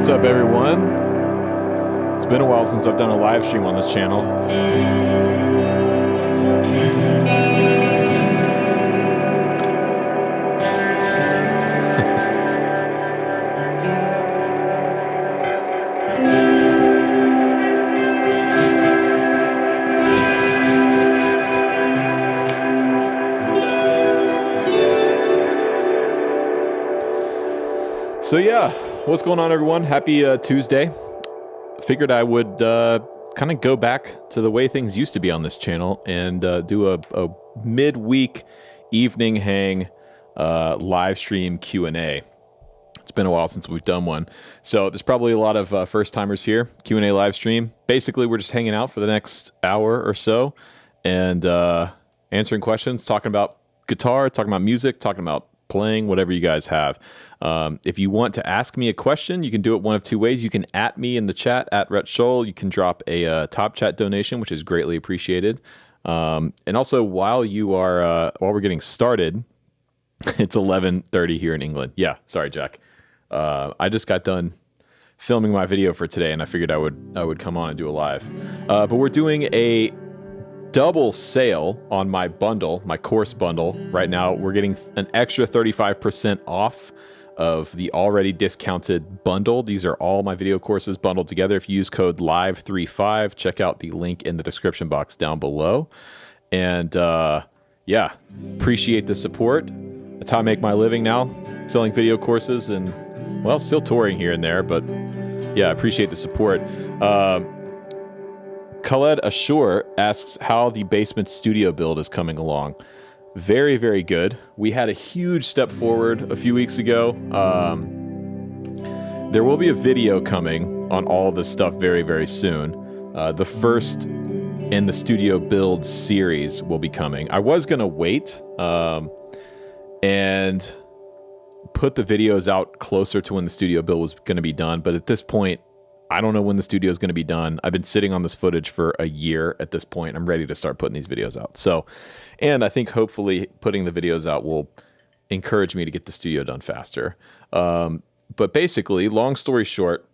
What's up, everyone? It's been a while since I've done a live stream on this channel. So yeah, what's going on, everyone? Happy Tuesday. Figured I would kind of go back to the way things used to be on this channel and do a midweek evening hang live stream Q&A. It's been a while since we've done one. So there's probably a lot of first-timers here. Q&A live stream. Basically, we're just hanging out for the next hour or so and answering questions, talking about guitar, talking about music, talking about playing, whatever you guys have. If you want to ask me a question, you can do it one of two ways. You can @ me in the chat, @Rhett Shull. You can drop a top chat donation, which is greatly appreciated. And also, while we're getting started, it's 11:30 here in England. Yeah, sorry, Jack. I just got done filming my video for today, and I figured I would come on and do a live. But we're doing a double sale on my bundle, my course bundle. Right now, we're getting an extra 35% off of the already discounted bundle. These are all my video courses bundled together. If you use code LIVE35, check out the link in the description box down below. And yeah, appreciate the support. That's how I make my living now, selling video courses and, well, still touring here and there, but yeah, appreciate the support. Khaled Ashur asks how the basement studio build is coming along. Very, very good. We had a huge step forward a few weeks ago. There will be a video coming on all this stuff very, very soon. The first in the studio build series will be coming. I was going to wait and put the videos out closer to when the studio build was going to be done, but at this point, I don't know when the studio is going to be done. I've been sitting on this footage for a year at this point. I'm ready to start putting these videos out. So, and I think hopefully putting the videos out will encourage me to get the studio done faster. But basically, long story short,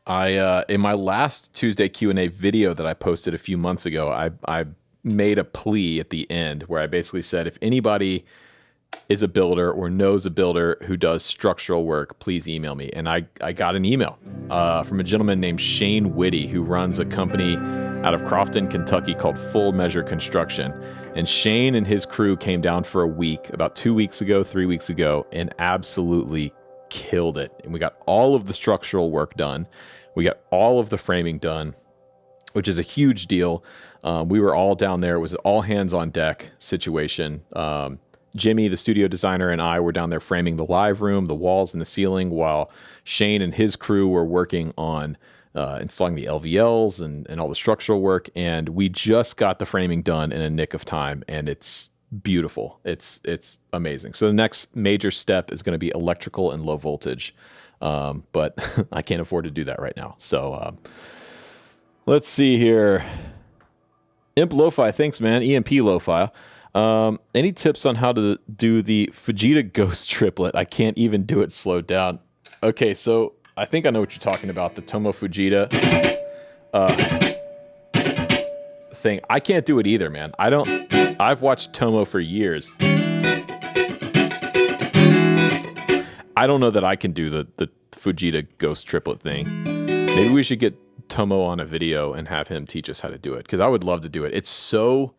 I in my last Tuesday Q&A video that I posted a few months ago, I made a plea at the end where I basically said, if anybody is a builder or knows a builder who does structural work, please email me. And I got an email from a gentleman named Shane Whitty, who runs a company out of Crofton, Kentucky called Full Measure Construction. And Shane and his crew came down for a week, about 3 weeks ago, and absolutely killed it. And we got all of the structural work done. We got all of the framing done, which is a huge deal. We were all down there. It was all hands on deck situation. Jimmy, the studio designer, and I were down there framing the live room, the walls and the ceiling, while Shane and his crew were working on installing the LVLs and all the structural work. And we just got the framing done in a nick of time, and it's beautiful. It's amazing. So the next major step is going to be electrical and low voltage. But I can't afford to do that right now. So let's see here. Imp Lo-Fi, thanks, man. EMP Lo-Fi. Any tips on how to do the Fujita Ghost triplet? I can't even do it slowed down. Okay, so I think I know what you're talking about, the Tomo Fujita thing. I can't do it either, man. I've watched Tomo for years. I don't know that I can do the Fujita Ghost triplet thing. Maybe we should get Tomo on a video and have him teach us how to do it, because I would love to do it. It's so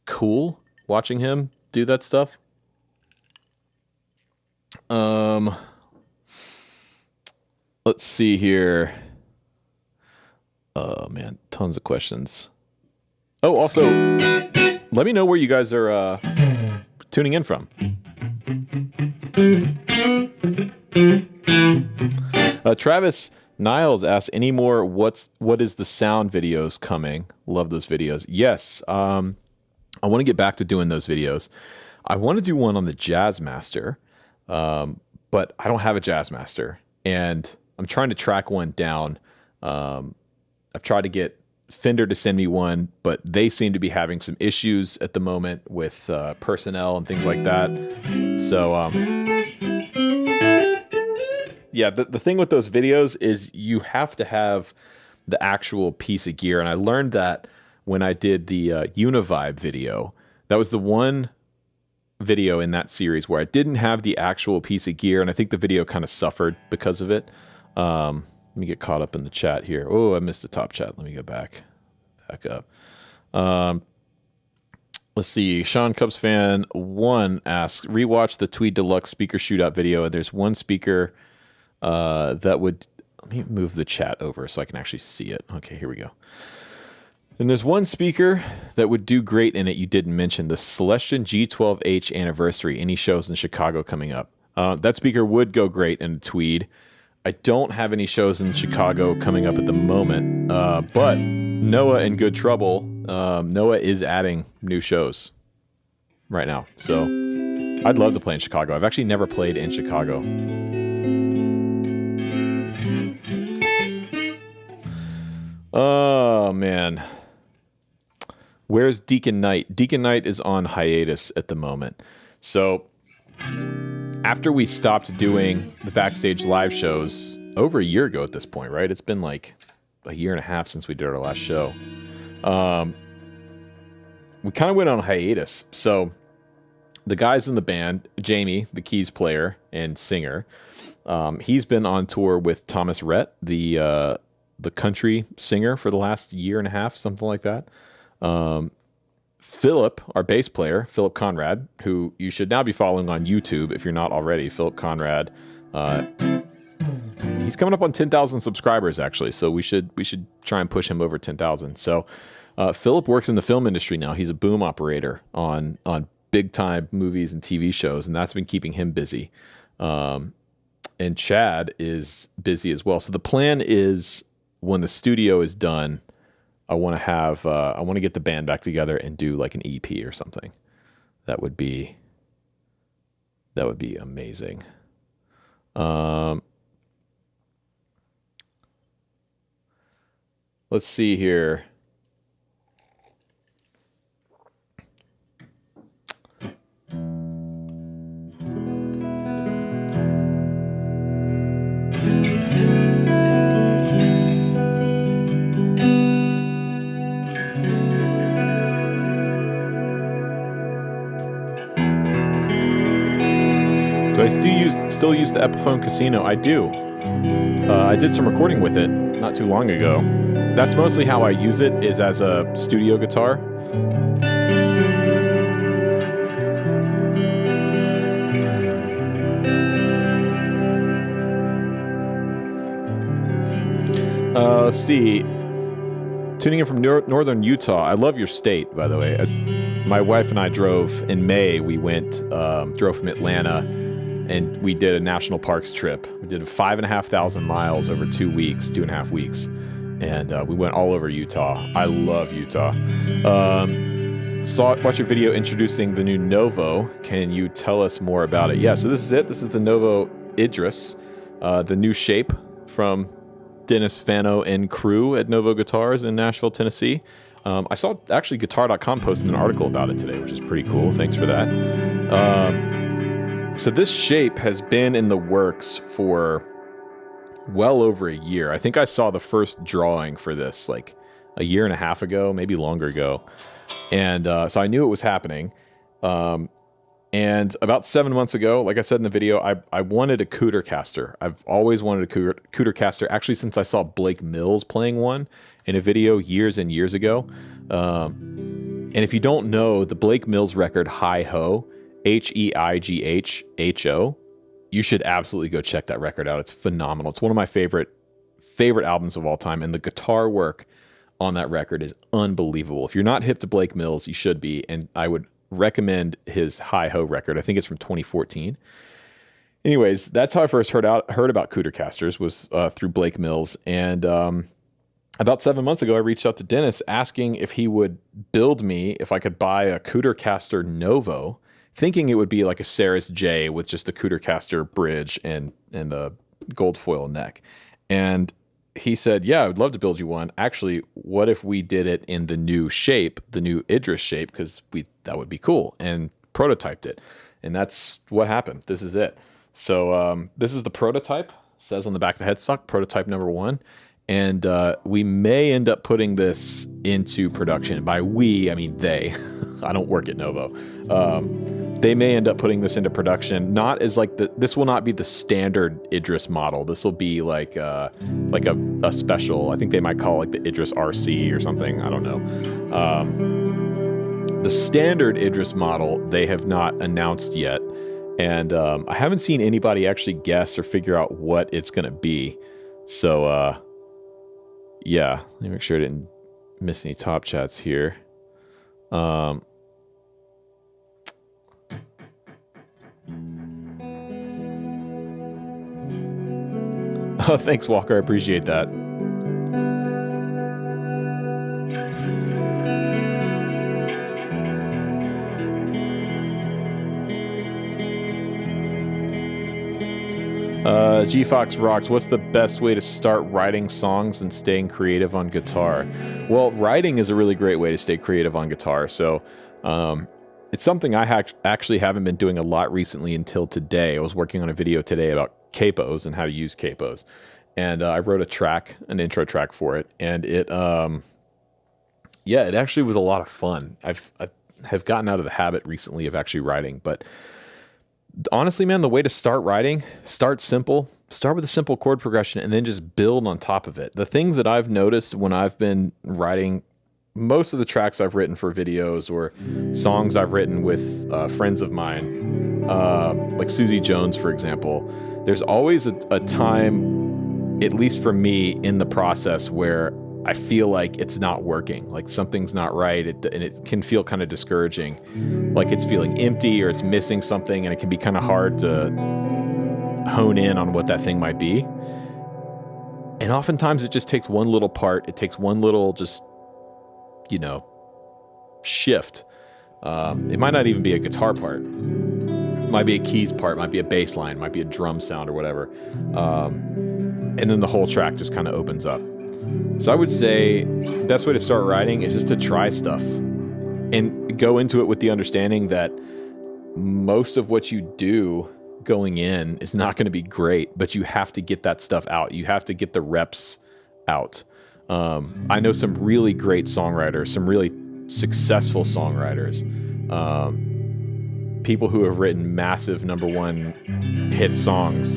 cool watching him do that stuff. Let's see here. Oh man, tons of questions. Oh, also, let me know where you guys are tuning in from. Travis Niles asked, any more what is the sound videos coming? Love those videos. Yes. I want to get back to doing those videos. I want to do one on the Jazzmaster, but I don't have a Jazzmaster, and I'm trying to track one down. I've tried to get Fender to send me one, but they seem to be having some issues at the moment with personnel and things like that. So, Yeah, the thing with those videos is you have to have the actual piece of gear. And I learned that when I did the Univibe video. That was the one video in that series where I didn't have the actual piece of gear, and I think the video kind of suffered because of it. Let me get caught up in the chat here. Oh, I missed the top chat. Let me go back up. Let's see. Sean Cubs fan 1 asks, rewatch the Tweed Deluxe speaker shootout video, and there's one speaker that would... Let me move the chat over so I can actually see it. Okay, here we go. And there's one speaker that would do great in it you didn't mention, the Celestion G12H Anniversary. Any shows in Chicago coming up? That speaker would go great in a Tweed. I don't have any shows in Chicago coming up at the moment, but Noah in Good Trouble, Noah is adding new shows right now. So I'd love to play in Chicago. I've actually never played in Chicago. Oh, man. Where's Deacon Knight? Deacon Knight is on hiatus at the moment. So after we stopped doing the Backstage live shows over a year ago at this point, right? It's been like a year and a half since we did our last show. We kind of went on hiatus. So the guys in the band, Jamie, the keys player and singer, he's been on tour with Thomas Rhett, the country singer, for the last year and a half, something like that. Philip, our bass player, Philip Conrad, who you should now be following on YouTube if you're not already. Philip Conrad, he's coming up on 10,000 subscribers actually, so we should try and push him over 10,000. So Philip works in the film industry now. He's a boom operator on big time movies and TV shows, and that's been keeping him busy. And Chad is busy as well. So the plan is, when the studio is done, I want to get the band back together and do like an EP or something. That would be amazing. Let's see here. Do I still use the Epiphone Casino? I do. I did some recording with it not too long ago. That's mostly how I use it, is as a studio guitar. Let's see. Tuning in from northern Utah. I love your state, by the way. My wife and I drove in May. We drove from Atlanta, and we did a national parks trip. We did 5,500 miles over 2.5 weeks. And we went all over Utah. I love Utah. Watch your video introducing the new Novo. Can you tell us more about it? Yeah, so this is it. This is the Novo Idris, the new shape from Dennis Fano and crew at Novo Guitars in Nashville, Tennessee. I saw actually Guitar.com posted an article about it today, which is pretty cool. Thanks for that. So this shape has been in the works for well over a year. I think I saw the first drawing for this like a year and a half ago, maybe longer ago. And so I knew it was happening. And about 7 months ago, like I said in the video, I wanted a Cootercaster. I've always wanted a Cootercaster, actually since I saw Blake Mills playing one in a video years and years ago. And if you don't know, the Blake Mills record, Hi-Ho, Heigh-Ho, you should absolutely go check that record out. It's phenomenal. It's one of my favorite albums of all time, and the guitar work on that record is unbelievable. If you're not hip to Blake Mills, you should be, and I would recommend his Hi-Ho record. I think it's from 2014. Anyways, that's how I first heard about Cootercasters, was through Blake Mills. And about 7 months ago, I reached out to Dennis asking if he would build me, if I could buy a Cootercaster Novo, thinking it would be like a Ceres J with just a Cootercaster bridge and the gold foil neck. And he said, yeah, I would love to build you one. Actually, what if we did it in the new shape, the new Idris shape, because that would be cool, and prototyped it. And that's what happened. This is it. So this is the prototype says on the back of the headstock, prototype number 1. And we may end up putting this into production. By we, I mean they. I don't work at Novo. They may end up putting this into production, not as like this will not be the standard Idris model. This will be like a special. I think they might call it like the Idris RC or something. I don't know. The standard Idris model they have not announced yet, and I haven't seen anybody actually guess or figure out what it's going to be. So yeah, let me make sure I didn't miss any top chats here. Oh, thanks, Walker. I appreciate that. G-Fox rocks. What's the best way to start writing songs and staying creative on guitar? Well, writing is a really great way to stay creative on guitar. So it's something I actually haven't been doing a lot recently until today. I was working on a video today about capos and how to use capos. And I wrote an intro track for it. And it actually was a lot of fun. I have gotten out of the habit recently of actually writing, but honestly, man, the way to start writing, start simple, start with a simple chord progression, and then just build on top of it. The things that I've noticed when I've been writing most of the tracks I've written for videos or songs I've written with friends of mine, like Susie Jones, for example, there's always a time, at least for me, in the process where I feel like it's not working, like something's not right, and it can feel kind of discouraging, like it's feeling empty or it's missing something, and it can be kind of hard to hone in on what that thing might be. And oftentimes it just takes one little part, it takes one little just, shift. It might not even be a guitar part. It might be a keys part, it might be a bass line, it might be a drum sound or whatever. And then the whole track just kind of opens up. So I would say the best way to start writing is just to try stuff and go into it with the understanding that most of what you do going in is not going to be great, but you have to get that stuff out. You have to get the reps out. I know some really great songwriters, some really successful songwriters, people who have written massive #1 hit songs.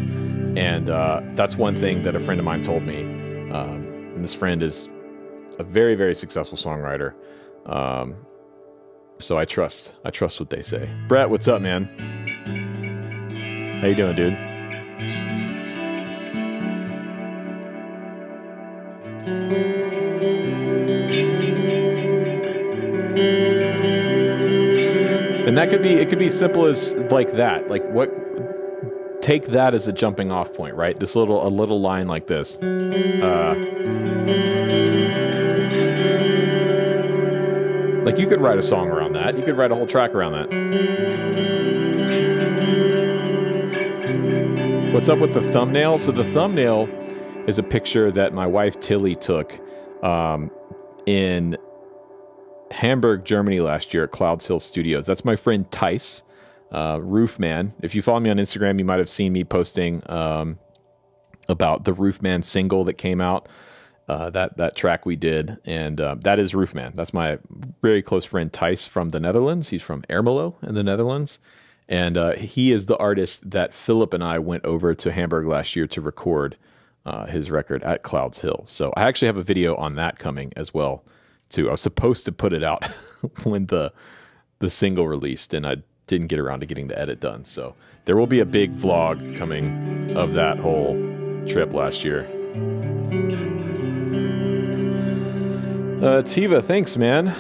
And that's one thing that a friend of mine told me. And this friend is a very, very successful songwriter. So I trust what they say. Brett, what's up, man? How you doing, dude? And it could be simple as like that. Like take that as a jumping off point, right? A little line like this. Like you could write a song around that. You could write a whole track around that. What's up with the thumbnail? So the thumbnail is a picture that my wife Tilly took in Hamburg, Germany last year at Clouds Hill Studios. That's my friend Tice, Roofman. If you follow me on Instagram, you might have seen me posting about the Roofman single that came out, that track we did, and that is Roofman. That's my very close friend Tice from the Netherlands. He's from Ermelo in the Netherlands, and he is the artist that Philip and I went over to Hamburg last year to record his record at Clouds Hill. So I actually have a video on that coming as well too. I was supposed to put it out when the single released, and I didn't get around to getting the edit done. So there will be a big vlog coming of that whole trip last year. Tiva, thanks, man.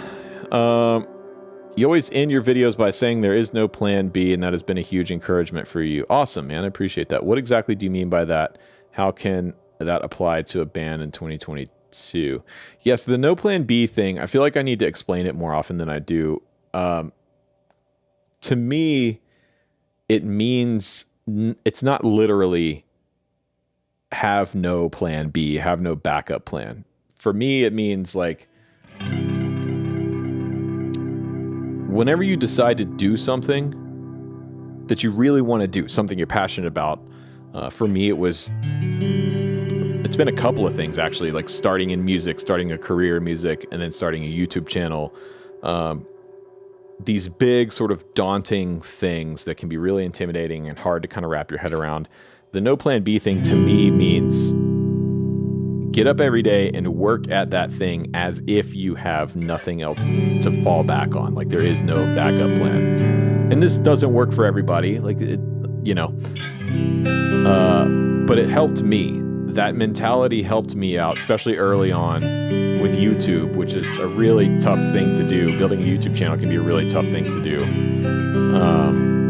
You always end your videos by saying there is no plan B, and that has been a huge encouragement for you. Awesome, man. I appreciate that. What exactly do you mean by that? How can that apply to a band in 2022? Yes, the no plan B thing, I feel like I need to explain it more often than I do. To me, it means it's not literally have no plan B, have no backup plan. For me, it means like whenever you decide to do something that you really want to do, something you're passionate about, for me, it was been a couple of things actually, like starting in music, starting a career in music, and then starting a YouTube channel. These big sort of daunting things that can be really intimidating and hard to kind of wrap your head around. The no plan B thing to me means get up every day and work at that thing as if you have nothing else to fall back on. Like there is no backup plan. And this doesn't work for everybody, like it, you know, but it helped me. That mentality helped me out, especially early on with YouTube, which is a really tough thing to do. Building a YouTube channel can be a really tough thing to do.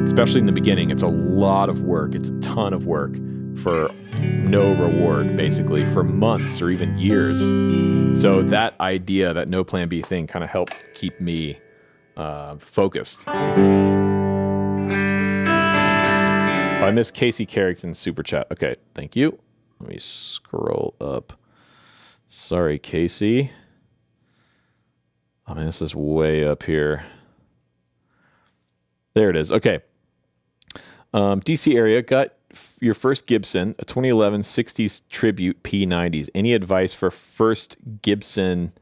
Especially in the beginning. It's a lot of work. It's a ton of work for no reward, basically, for months or even years. So that idea, that no plan B thing, kind of helped keep me focused. I missed Casey Carrington's super chat. Okay, thank you. Let me scroll up. Sorry, Casey. I mean, this is way up here. There it is. Okay. DC area, got your first Gibson, a 2011 60s Tribute P90s. Any advice for first Gibson...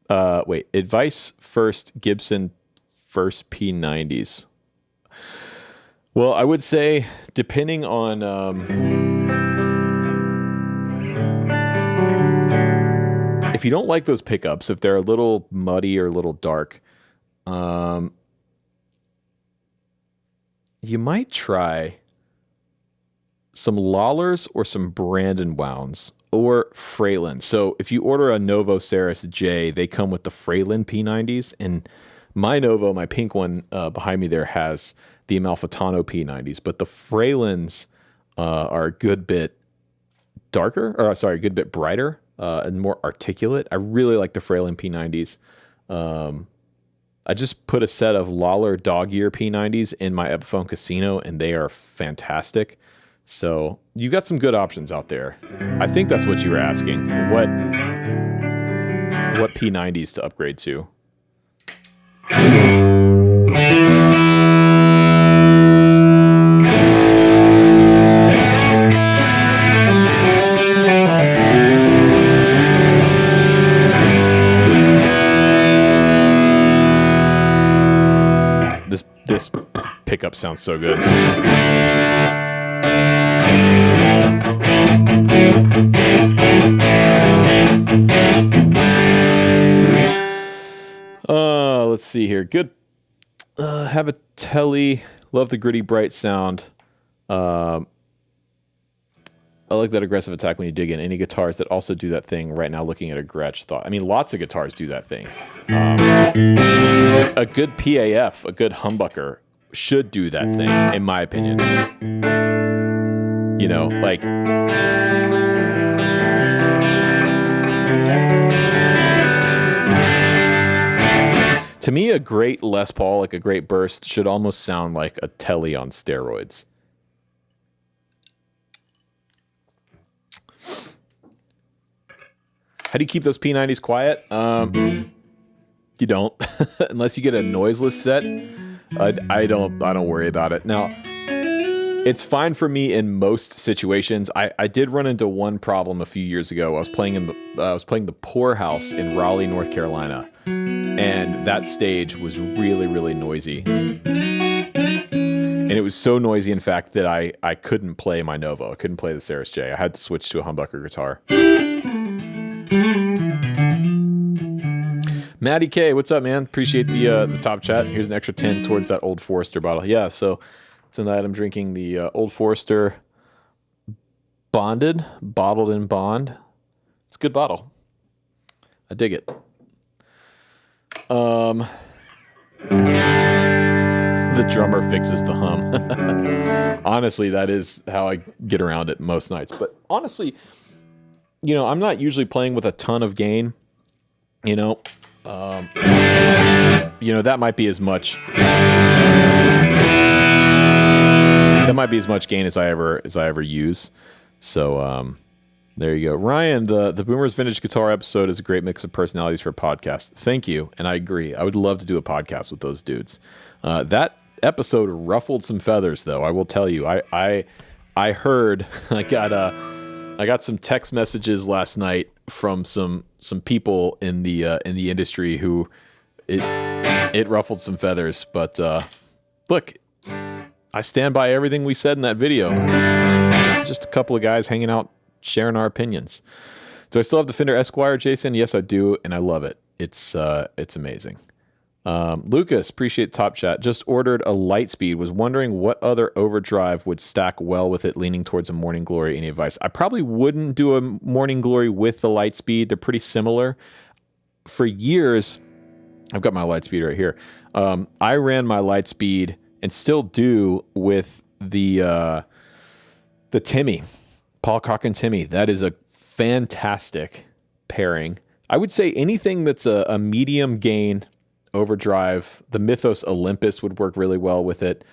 advice first Gibson first P90s? Well, I would say, depending on... if you don't like those pickups, if they're a little muddy or a little dark, you might try some Lawlers or some Brandon Wounds or Fralin. So if you order a Novo Ceres J, they come with the Fralin P90s, and my Novo, my pink one behind me there, has the Amalfitano P90s, but the Fralins are a good bit darker, or sorry, a good bit brighter and more articulate. I really like the Fralin P90s. I just put a set of Lawler Dog Ear P90s in my Epiphone Casino, and they are fantastic. So you got some good options out there. I think that's what you were asking. What P90s to upgrade to? This pickup sounds so good. Let's see here. Good. Have a telly. Love the gritty, bright sound. I like that aggressive attack when you dig in. Any guitars that also do that thing right now, looking at a Gretsch thought. I mean, lots of guitars do that thing. A good PAF, a good humbucker, should do that thing, in my opinion. You know, like... to me, a great Les Paul, like a great burst, should almost sound like a telly on steroids. How do you keep those P90s quiet? You don't, unless you get a noiseless set. I don't worry about it. Now, it's fine for me in most situations. I did run into one problem a few years ago. I was playing the Poorhouse in Raleigh, North Carolina, and that stage was really, really noisy. And it was so noisy, in fact, that I couldn't play my Novo. I couldn't play the Ceres J. I had to switch to a humbucker guitar. Maddie K, what's up, man? Appreciate the top chat. Here's an extra 10 towards that Old Forester bottle. Yeah, so tonight I'm drinking the Old Forester bottled in bond. It's a good bottle. I dig it. The drummer fixes the hum. Honestly, that is how I get around it most nights. But honestly, you know, I'm not usually playing with a ton of gain. You know, that might be as much. That might be as much gain as I ever use. So there you go. Ryan, the Boomers Vintage Guitar episode is a great mix of personalities for a podcast. Thank you, and I agree. I would love to do a podcast with those dudes. That episode ruffled some feathers, though. I will tell you. I heard I got I got some text messages last night from some people in the industry who it ruffled some feathers. But look, I stand by everything we said in that video. Just a couple of guys hanging out, sharing our opinions. Do I still have the Fender Esquire, Jason? Yes, I do, and I love it. It's amazing. Lucas, appreciate Top Chat. Just ordered a Lightspeed. Was wondering what other overdrive would stack well with it, leaning towards a Morning Glory. Any advice? I probably wouldn't do a Morning Glory with the Lightspeed. They're pretty similar. For years, I've got my Lightspeed right here. I ran my Lightspeed and still do with the Timmy, Paul Cochran Timmy. That is a fantastic pairing. I would say anything that's a medium gain overdrive, the Mythos Olympus would work really well with it.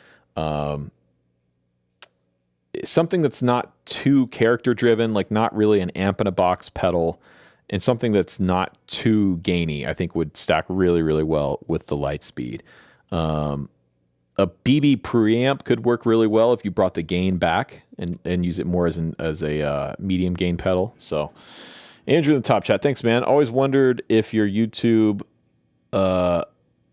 Something that's not too character driven, like not really an amp in a box pedal, and something that's not too gainy, I think would stack really, really well with the Lightspeed. A BB preamp could work really well if you brought the gain back and use it more as a medium gain pedal. So Andrew in the Top Chat, thanks, man. Always wondered if your YouTube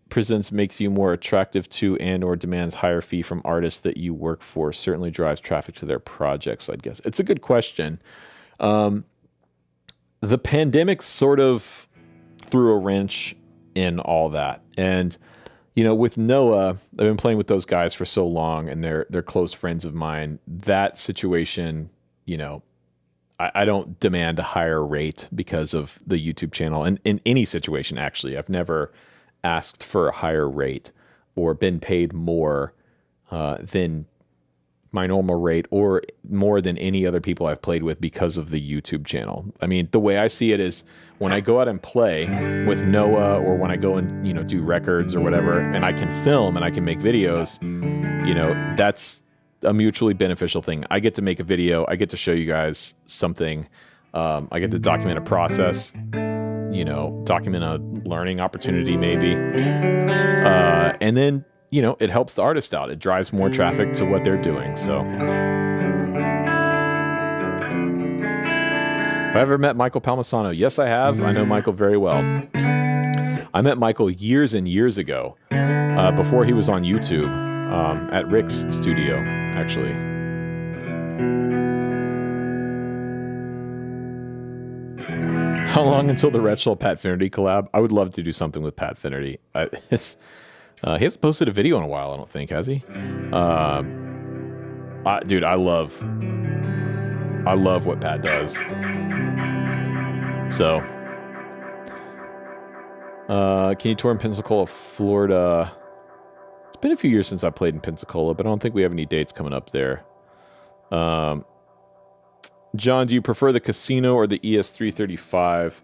presence makes you more attractive to and or demands higher fee from artists that you work for. Certainly drives traffic to their projects, I'd guess. It's a good question. The pandemic sort of threw a wrench in all that. And, with Noah, I've been playing with those guys for so long, and they're close friends of mine. That situation, I don't demand a higher rate because of the YouTube channel. And in any situation, actually, I've never asked for a higher rate or been paid more than my normal rate or more than any other people I've played with because of the YouTube channel. I mean, the way I see it is when I go out and play with Noah or when I go and, do records or whatever, and I can film and I can make videos, that's a mutually beneficial thing. I get to make a video. I get to show you guys something. I get to document a process, document a learning opportunity maybe. And then, it helps the artist out. It drives more traffic to what they're doing. So if I ever met Michael Palmisano, yes, I have. I know Michael very well. I met Michael years and years ago, before he was on YouTube, at Rick's studio, actually. How long until the Rhett Shull Pat Finnerty collab? I would love to do something with Pat Finnerty. He hasn't posted a video in a while, I don't think, has he? Dude, I love what Pat does. So, can you tour in Pensacola, Florida? It's been a few years since I played in Pensacola, but I don't think we have any dates coming up there. John, do you prefer the Casino or the ES335?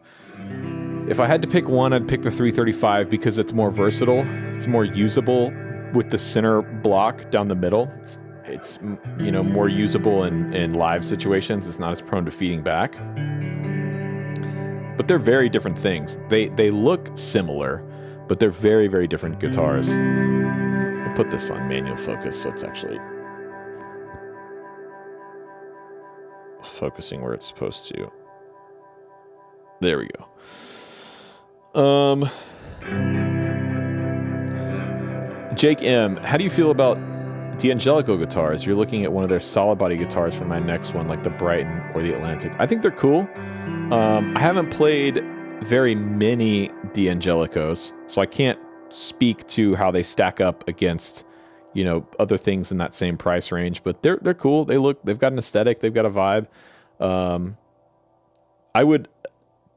If I had to pick one, I'd pick the 335 because it's more versatile. It's more usable with the center block down the middle. It's more usable in live situations. It's not as prone to feeding back. But they're very different things. They look similar, but they're very, very different guitars. I'll put this on manual focus so it's actually focusing where it's supposed to. There we go. Jake M, how do you feel about D'Angelico guitars? You're looking at one of their solid body guitars for my next one, like the Brighton or the Atlantic. I think they're cool. I haven't played very many D'Angelicos, so I can't speak to how they stack up against, other things in that same price range, but they're cool. They've got an aesthetic, they've got a vibe. I would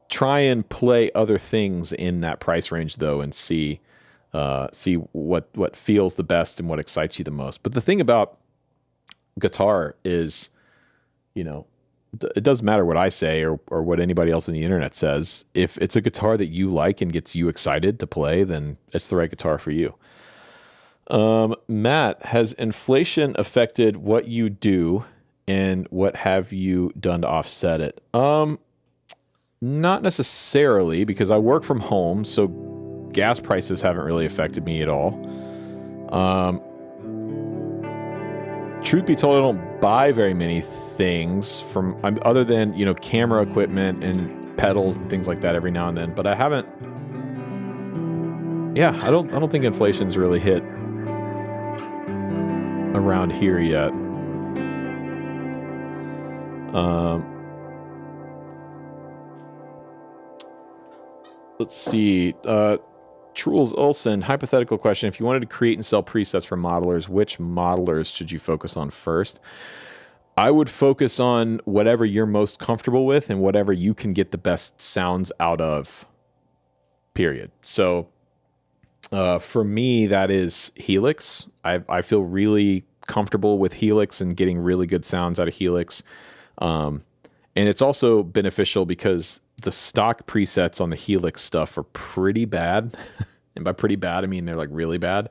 try and play other things in that price range though, and see what feels the best and what excites you the most. But the thing about guitar is, it doesn't matter what I say or what anybody else on the internet says. If it's a guitar that you like and gets you excited to play, then it's the right guitar for you. Matt, has inflation affected what you do, and what have you done to offset it? Not necessarily, because I work from home, so gas prices haven't really affected me at all. truth be told, I don't buy very many things from other than, you know, camera equipment and pedals and things like that every now and then. But I haven't. Yeah, I don't think inflation's really hit around here yet. Let's see. Truls Olsen, hypothetical question. If you wanted to create and sell presets for modelers, which modelers should you focus on first? I would focus on whatever you're most comfortable with and whatever you can get the best sounds out of, period. So for me, that is Helix. I feel really comfortable with Helix and getting really good sounds out of Helix. And it's also beneficial because the stock presets on the Helix stuff are pretty bad. And by pretty bad, I mean they're like really bad.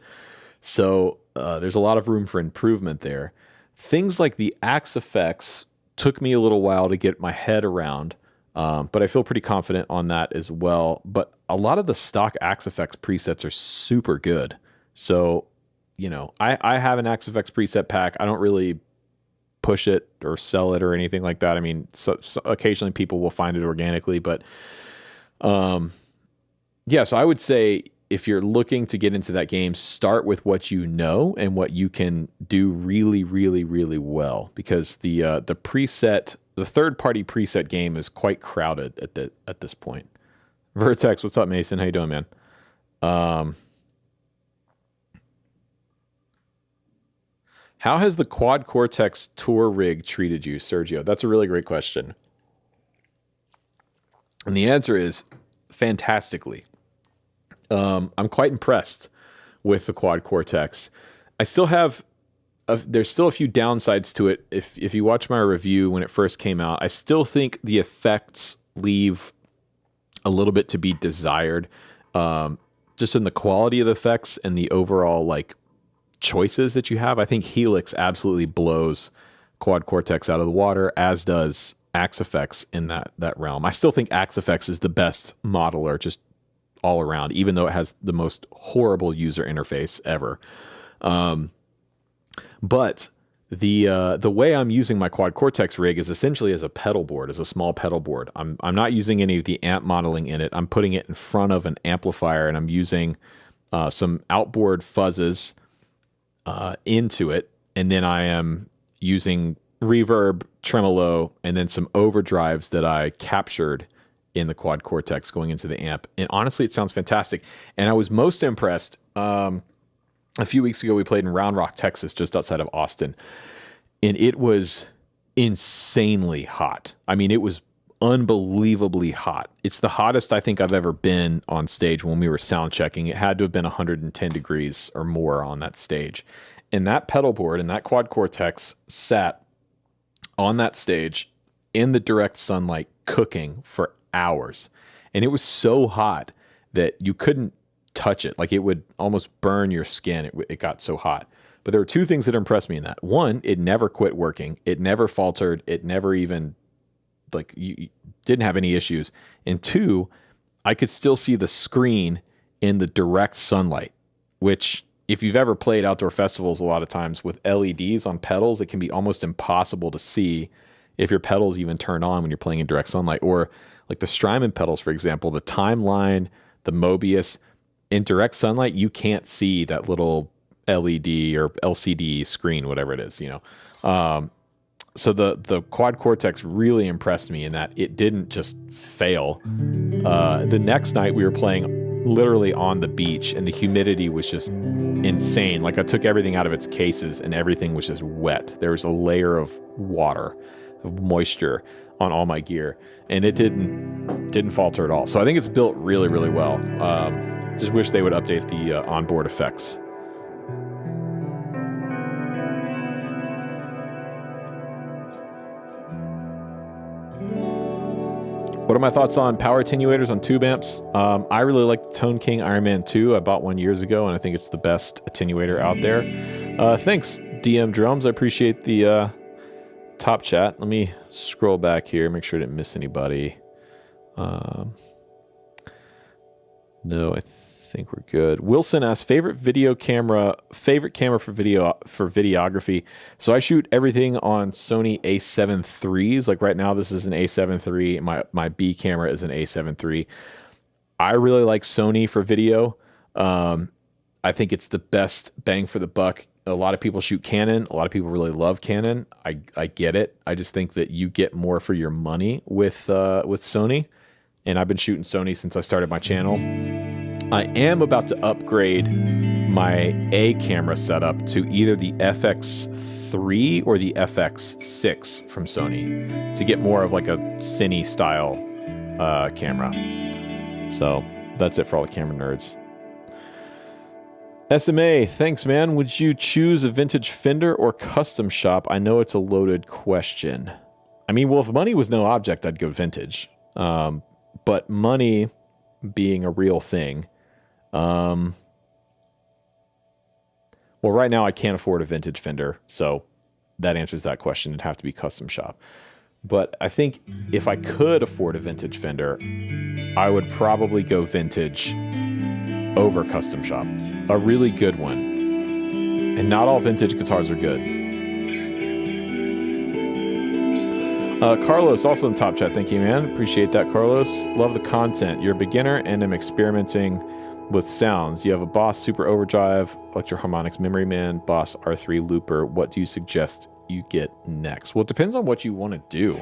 So there's a lot of room for improvement there. Things like the AxeFx took me a little while to get my head around, but I feel pretty confident on that as well. But a lot of the stock AxeFx presets are super good. So, you know, I have an AxeFx preset pack. I don't really push it or sell it or anything like that. I mean, so occasionally people will find it organically, but yeah, so I would say if you're looking to get into that game, start with what you know and what you can do really, really, really well, because the preset, the third-party preset game is quite crowded at this point. Vertex, what's up, Mason? How you doing, man? How has the Quad Cortex tour rig treated you, Sergio? That's a really great question. And the answer is fantastically. I'm quite impressed with the Quad Cortex. I still have, there's still a few downsides to it. If you watch my review when it first came out, I still think the effects leave a little bit to be desired, just in the quality of the effects and the overall like choices that you have. I think Helix absolutely blows Quad Cortex out of the water, as does AxeFx in that realm. I still think AxeFx is the best modeler just all around, even though it has the most horrible user interface ever. But the way I'm using my Quad Cortex rig is essentially as a pedal board, as a small pedal board. I'm not using any of the amp modeling in it. I'm putting it in front of an amplifier, and I'm using some outboard fuzzes into it, and then I am using reverb, tremolo, and then some overdrives that I captured in the Quad Cortex going into the amp. And honestly, it sounds fantastic. And I was most impressed. A few weeks ago, we played in Round Rock, Texas, just outside of Austin, and it was insanely hot. I mean, it was unbelievably hot. It's the hottest I think I've ever been on stage when we were sound checking. It had to have been 110 degrees or more on that stage. And that pedal board and that Quad Cortex sat on that stage in the direct sunlight cooking for hours. And it was so hot that you couldn't touch it. Like, it would almost burn your skin. It got so hot. But there were two things that impressed me in that. One, it never quit working. It never faltered. It never even, like, you didn't have any issues. And two, I could still see the screen in the direct sunlight, which, if you've ever played outdoor festivals, a lot of times with LEDs on pedals, it can be almost impossible to see if your pedals even turn on when you're playing in direct sunlight. Or like the Strymon pedals, for example, the Timeline, the Mobius, in direct sunlight, you can't see that little LED or LCD screen, whatever it is, you know. So the Quad Cortex really impressed me in that it didn't just fail. The next night we were playing literally on the beach, and the humidity was just insane. Like, I took everything out of its cases and everything was just wet. There was a layer of water, of moisture on all my gear, and it didn't falter at all. So I think it's built really, really well. Just wish they would update the onboard effects. What are my thoughts on power attenuators on tube amps? I really like the Tone King Iron Man 2. I bought one years ago, and I think it's the best attenuator out there. Thanks, DM Drums. I appreciate the top chat. Let me scroll back here, make sure I didn't miss anybody. No, I think we're good. Wilson asks, favorite camera for videography. So I shoot everything on Sony A7 IIIs. Like right now, this is an A7 III. My B camera is an A7 III. I really like Sony for video. I think it's the best bang for the buck. A lot of people shoot Canon. A lot of people really love Canon. I get it. I just think that you get more for your money with Sony. And I've been shooting Sony since I started my channel. I am about to upgrade my A camera setup to either the FX3 or the FX6 from Sony to get more of like a cine style camera. So that's it for all the camera nerds. SMA, thanks, man. Would you choose a vintage Fender or custom shop? I know it's a loaded question. I mean, well, if money was no object, I'd go vintage. But money being a real thing. Well, right now I can't afford a vintage Fender, so that answers that question. It'd have to be custom shop. But I think if I could afford a vintage Fender, I would probably go vintage over custom shop. A really good one. And not all vintage guitars are good. Carlos, also in the top chat. Thank you, man. Appreciate that, Carlos. Love the content. You're a beginner and I'm experimenting with sounds. You have a Boss Super Overdrive, Electro Harmonics Memory Man, Boss R3 Looper. What do you suggest you get next? Well, it depends on what you want to do.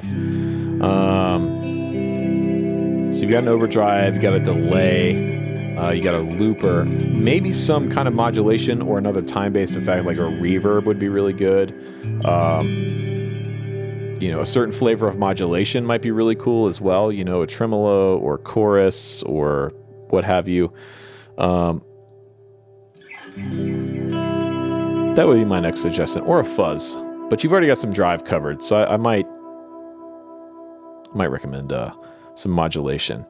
So you've got an overdrive, you got a delay, you got a looper, maybe some kind of modulation or another time-based effect like a reverb would be really good. You know, a certain flavor of modulation might be really cool as well. You know, a tremolo or chorus or what have you. That would be my next suggestion. Or a fuzz. But you've already got some drive covered, so I might recommend some modulation.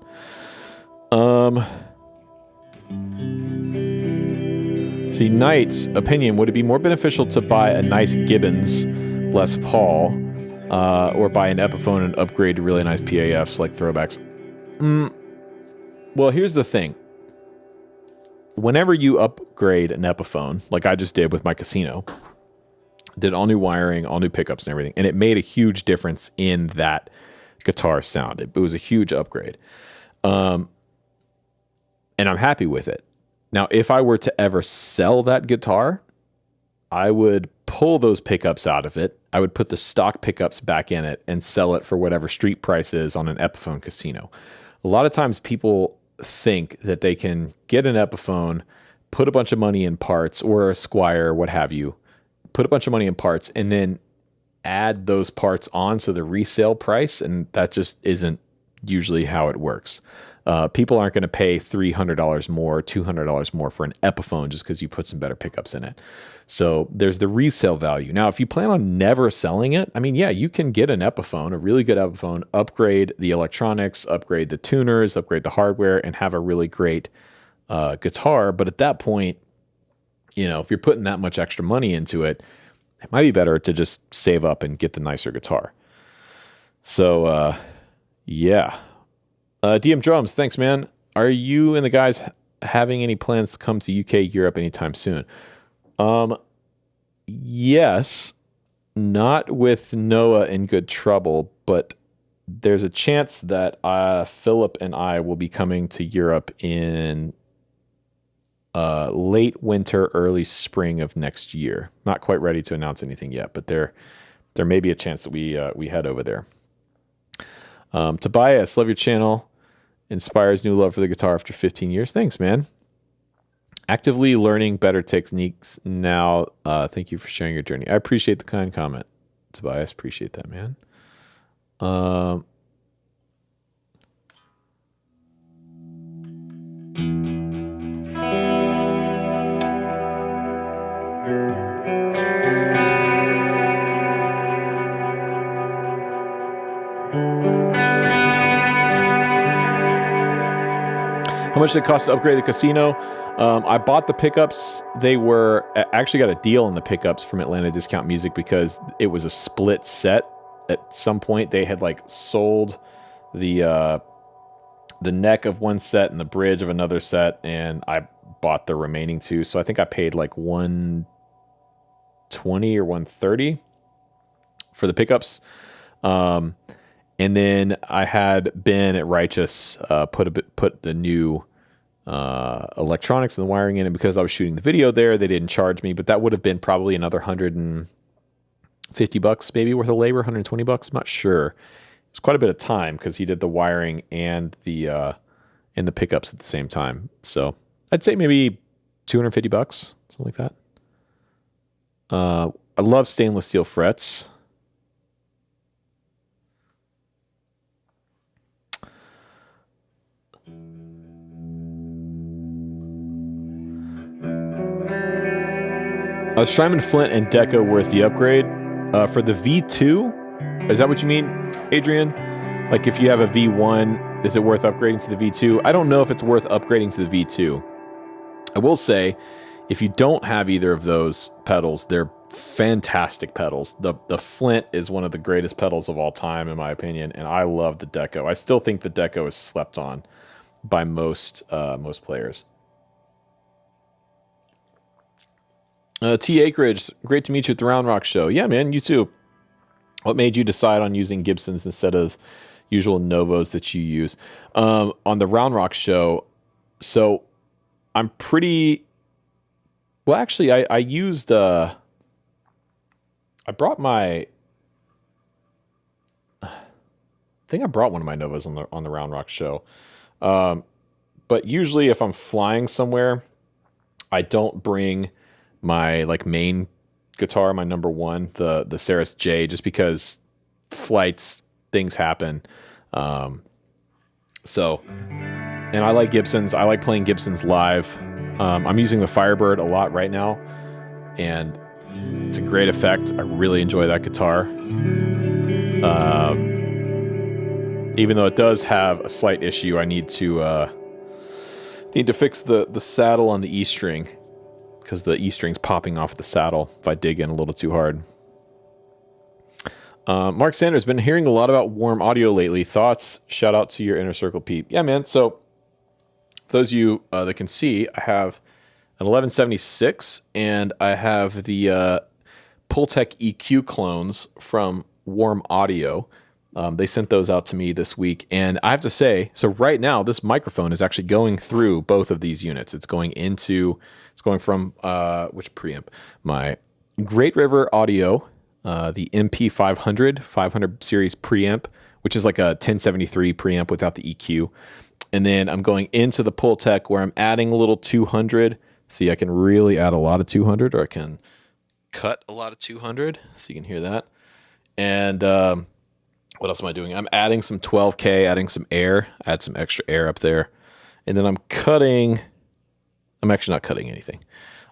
See, Knight's opinion, would it be more beneficial to buy a nice Gibbons Les Paul or buy an Epiphone and upgrade to really nice PAFs like throwbacks? Well, here's the thing. Whenever you upgrade an Epiphone, like I just did with my Casino, did all new wiring, all new pickups and everything, and it made a huge difference in that guitar sound. It was a huge upgrade. And I'm happy with it. Now, if I were to ever sell that guitar, I would pull those pickups out of it. I would put the stock pickups back in it and sell it for whatever street price is on an Epiphone Casino. A lot of times people think that they can get an Epiphone, put a bunch of money in parts, or a Squier, what have you, put a bunch of money in parts, and then add those parts on to the resale price, and that just isn't usually how it works. People aren't going to pay $300 more, $200 more for an Epiphone just because you put some better pickups in it. So there's the resale value. Now, if you plan on never selling it, I mean, yeah, you can get an Epiphone, a really good Epiphone, upgrade the electronics, upgrade the tuners, upgrade the hardware, and have a really great guitar. But at that point, you know, if you're putting that much extra money into it, it might be better to just save up and get the nicer guitar. So, yeah. DM Drums, thanks, man. Are you and the guys having any plans to come to UK, Europe anytime soon? Yes, not with Noah in Good Trouble, but there's a chance that Philip and I will be coming to Europe in late winter, early spring of next year. Not quite ready to announce anything yet, but there may be a chance that we head over there. Tobias, love your channel. Inspires new love for the guitar after 15 years. Thanks, man. Actively learning better techniques now. Thank you for sharing your journey. I appreciate the kind comment, Tobias. Appreciate that, man. How much did it cost to upgrade the Casino? I bought the pickups. They were actually got a deal on the pickups from Atlanta Discount Music because it was a split set. At some point, they had like sold the the neck of one set and the bridge of another set, and I bought the remaining two. So I think I paid like $120 or $130 for the pickups. And then I had Ben at Righteous put the new electronics and the wiring in, and because I was shooting the video there, they didn't charge me, but that would have been probably another $150 maybe worth of labor, $120. I'm not sure. It's quite a bit of time because he did the wiring and the pickups at the same time. So I'd say maybe $250, something like that. I love stainless steel frets. Strymon Flint and Deco worth the upgrade. For the V2, is that what you mean, Adrian? Like if you have a V1, is it worth upgrading to the V2? I don't know if it's worth upgrading to the V2. I will say, if you don't have either of those pedals, they're fantastic pedals. The Flint is one of the greatest pedals of all time, in my opinion, and I love the Deco. I still think the Deco is slept on by most players. T. Acreage, great to meet you at the Round Rock Show. Yeah, man, you too. What made you decide on using Gibsons instead of usual Novos that you use? On the Round Rock Show, so I'm pretty... Well, actually, I used... I brought my... I think I brought one of my Novos on the Round Rock Show. But usually if I'm flying somewhere, I don't bring my like main guitar, my number one, the Ceres J, just because flights, things happen. So, and I like Gibsons. I like playing Gibsons live. I'm using the Firebird a lot right now, and it's a great effect. I really enjoy that guitar. Even though it does have a slight issue, I need to fix the saddle on the E string, because the E string's popping off the saddle if I dig in a little too hard. Mark Sanders, been hearing a lot about warm audio lately. Thoughts? Shout out to your Inner Circle peep. Yeah, man. So for those of you that can see, I have an 1176, and I have the Pultec EQ clones from Warm Audio. They sent those out to me this week, and I have to say, so right now this microphone is actually going through both of these units. It's going from which preamp? My Great River Audio, the MP500 500 series preamp, which is like a 1073 preamp without the EQ. And then I'm going into the Pultec where I'm adding a little 200. See, I can really add a lot of 200, or I can cut a lot of 200, so you can hear that. And what else am I doing? I'm adding some 12K, adding some air, add some extra air up there. And then I'm actually not cutting anything.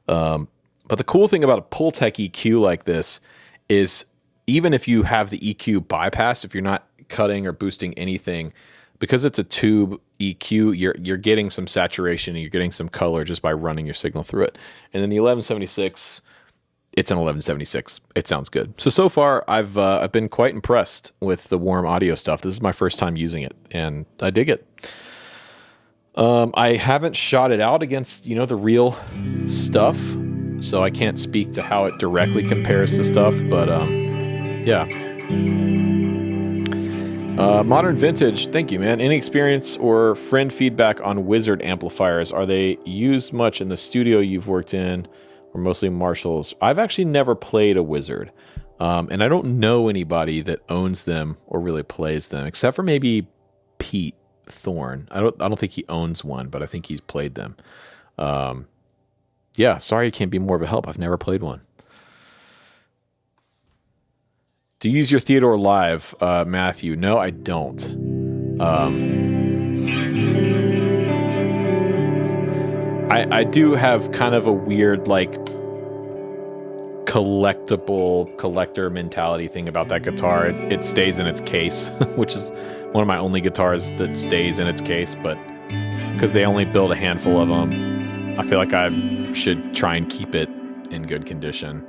But the cool thing about a Pultec EQ like this is even if you have the EQ bypassed, if you're not cutting or boosting anything, because it's a tube EQ, you're getting some saturation and you're getting some color just by running your signal through it. And then the 1176, it's an 1176. It sounds good. So far, I've been quite impressed with the Warm Audio stuff. This is my first time using it, and I dig it. I haven't shot it out against, the real stuff, so I can't speak to how it directly compares to stuff, but yeah. Modern Vintage, thank you, man. Any experience or friend feedback on Wizard amplifiers? Are they used much in the studio you've worked in, or mostly Marshalls? I've actually never played a Wizard, and I don't know anybody that owns them or really plays them, except for maybe Pete Thorne. I don't think he owns one, but I think he's played them. Yeah, sorry I can't be more of a help. I've never played one. Do you use your Theodore Live, Matthew? No, I don't. I do have kind of a weird, like, collector mentality thing about that guitar. It stays in its case, which is one of my only guitars that stays in its case, but because they only build a handful of them, I feel like I should try and keep it in good condition.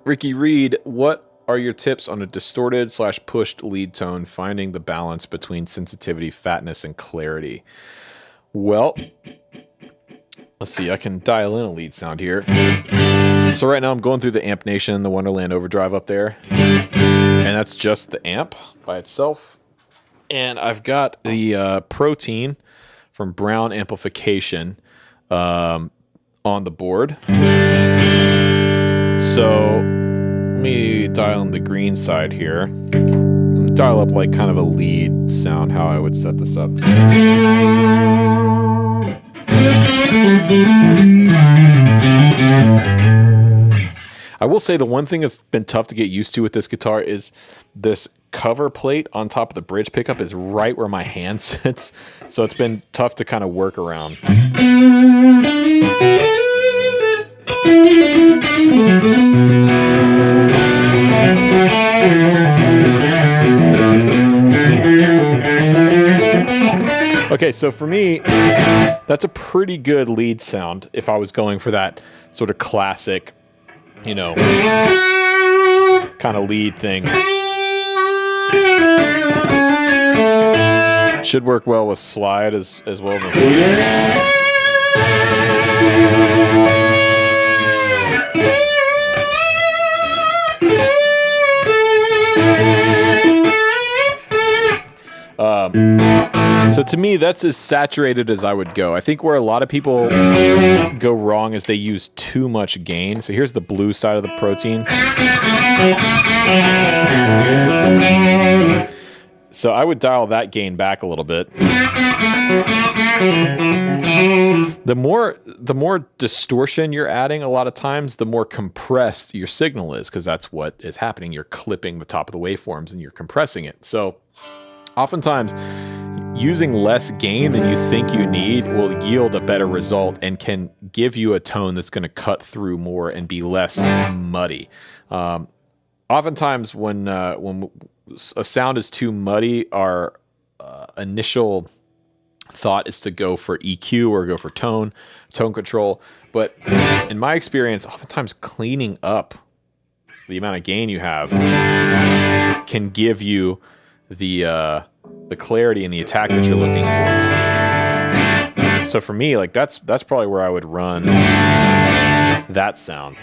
Ricky Reed, what are your tips on a distorted / pushed lead tone, finding the balance between sensitivity, fatness, and clarity? Well, let's see. I can dial in a lead sound here. So right now I'm going through the Amp Nation, the Wonderland Overdrive up there. And that's just the amp by itself. And I've got the Protein from Brown Amplification on the board. So let me dial in the green side here. Dial up like kind of a lead sound, how I would set this up. I will say the one thing that's been tough to get used to with this guitar is this cover plate on top of the bridge pickup is right where my hand sits. So it's been tough to kind of work around. Okay, so for me, that's a pretty good lead sound if I was going for that sort of classic, you know, kind of lead thing. Should work well with slide as well. So to me, that's as saturated as I would go. I think where a lot of people go wrong is they use too much gain. So here's the blue side of the Protein. So I would dial that gain back a little bit. The more distortion you're adding, a lot of times, the more compressed your signal is, because that's what is happening. You're clipping the top of the waveforms and you're compressing it. So oftentimes, using less gain than you think you need will yield a better result and can give you a tone that's going to cut through more and be less muddy. Oftentimes, when a sound is too muddy, our initial thought is to go for EQ or go for tone control. But in my experience, oftentimes cleaning up the amount of gain you have can give you the clarity and the attack that you're looking for. So for me, like that's probably where I would run that sound.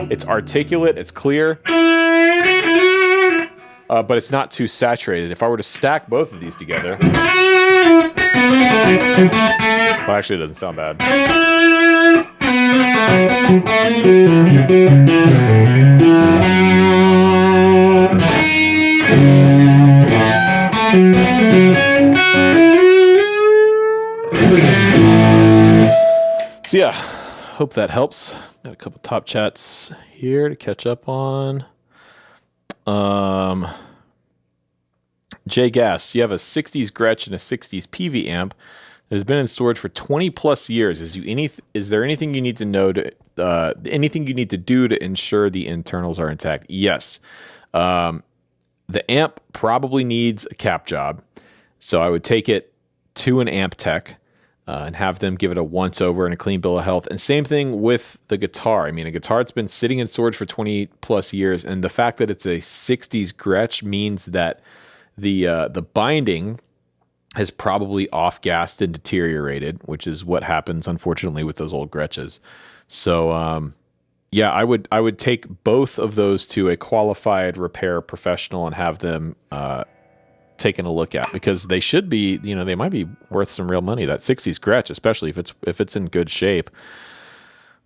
It's articulate, it's clear, but it's not too saturated. If I were to stack both of these together, well, actually it doesn't sound bad. So yeah, hope that helps. Got a couple top chats here to catch up on. Jay Gass, you have a 60s Gretsch and a 60s PV amp that has been in storage for 20 plus years. Is there anything you need to know anything you need to do to ensure the internals are intact? Yes. The amp probably needs a cap job. So I would take it to an amp tech and have them give it a once over and a clean bill of health. And same thing with the guitar. I mean, a guitar that's been sitting in storage for 20 plus years, and the fact that it's a 60s Gretsch means that the binding has probably off-gassed and deteriorated, which is what happens, unfortunately, with those old Gretches. So, yeah, I would take both of those to a qualified repair professional and have them taken a look at, because they should be, they might be worth some real money. That 60s Gretsch, especially if it's in good shape.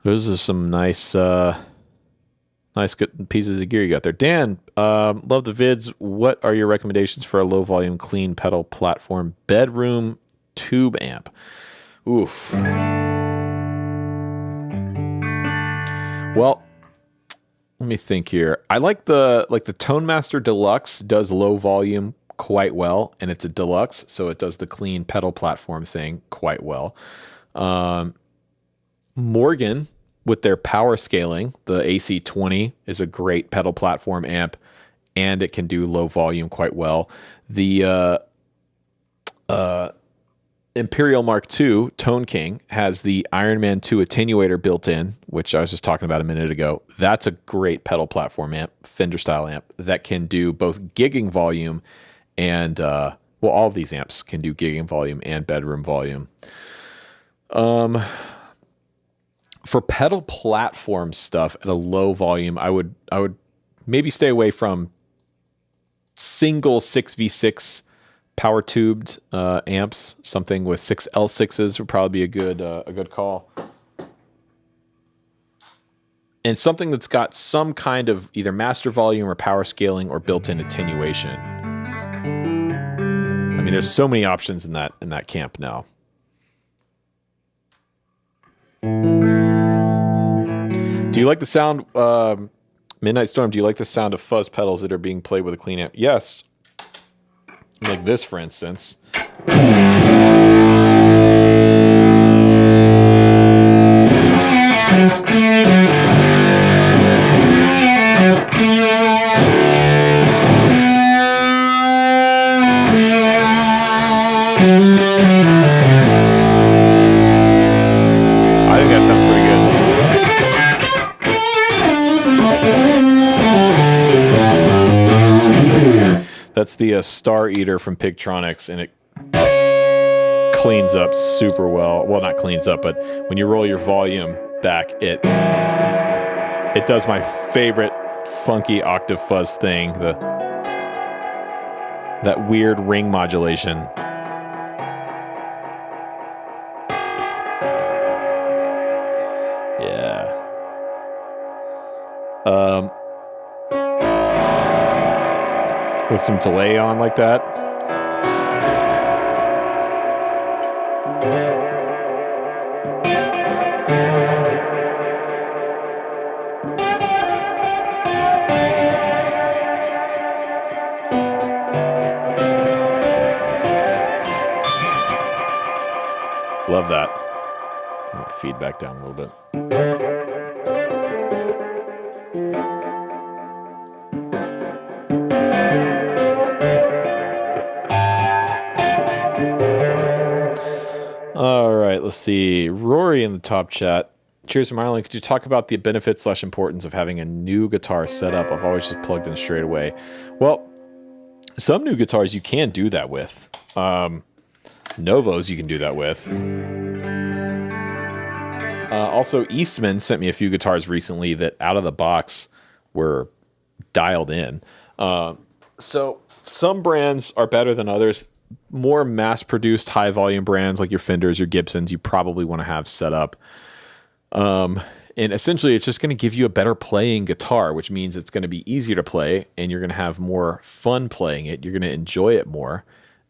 Those are some nice good pieces of gear you got there. Dan, love the vids. What are your recommendations for a low volume, clean pedal platform bedroom tube amp? Oof. Well, let me think here. I like the Tone Master Deluxe does low volume quite well, and it's a deluxe, so it does the clean pedal platform thing quite well. Morgan, with their power scaling, the AC20 is a great pedal platform amp, and it can do low volume quite well. The Imperial Mark II Tone King has the Iron Man 2 attenuator built in, which I was just talking about a minute ago. That's a great pedal platform amp, Fender style amp, that can do both gigging volume and, well, all of these amps can do gigging volume and bedroom volume. For pedal platform stuff at a low volume, I would maybe stay away from single 6v6 power tubed amps. Something with 6 L6s would probably be a good call. And something that's got some kind of either master volume or power scaling or built-in attenuation. I mean, there's so many options in that camp now. Do you like the sound, Midnight Storm, do you like the sound of fuzz pedals that are being played with a clean amp? Yes. Like this, for instance. I think that sounds pretty good. That's the Star Eater from Pigtronics, and it cleans up super well. Well, not cleans up, but when you roll your volume back, it does my favorite funky octave fuzz thing, that weird ring modulation. Yeah. With some delay on like that. Love that. Feedback down a little bit. All right, let's see. Rory in the top chat. Cheers from Ireland. Could you talk about the benefits / importance of having a new guitar set up? I've always just plugged in straight away. Well, some new guitars you can do that with. Novos you can do that with. Also, Eastman sent me a few guitars recently that out of the box were dialed in. So some brands are better than others. More mass-produced, high-volume brands like your Fenders, your Gibsons, you probably want to have set up. And essentially, it's just going to give you a better playing guitar, which means it's going to be easier to play, and you're going to have more fun playing it. You're going to enjoy it more.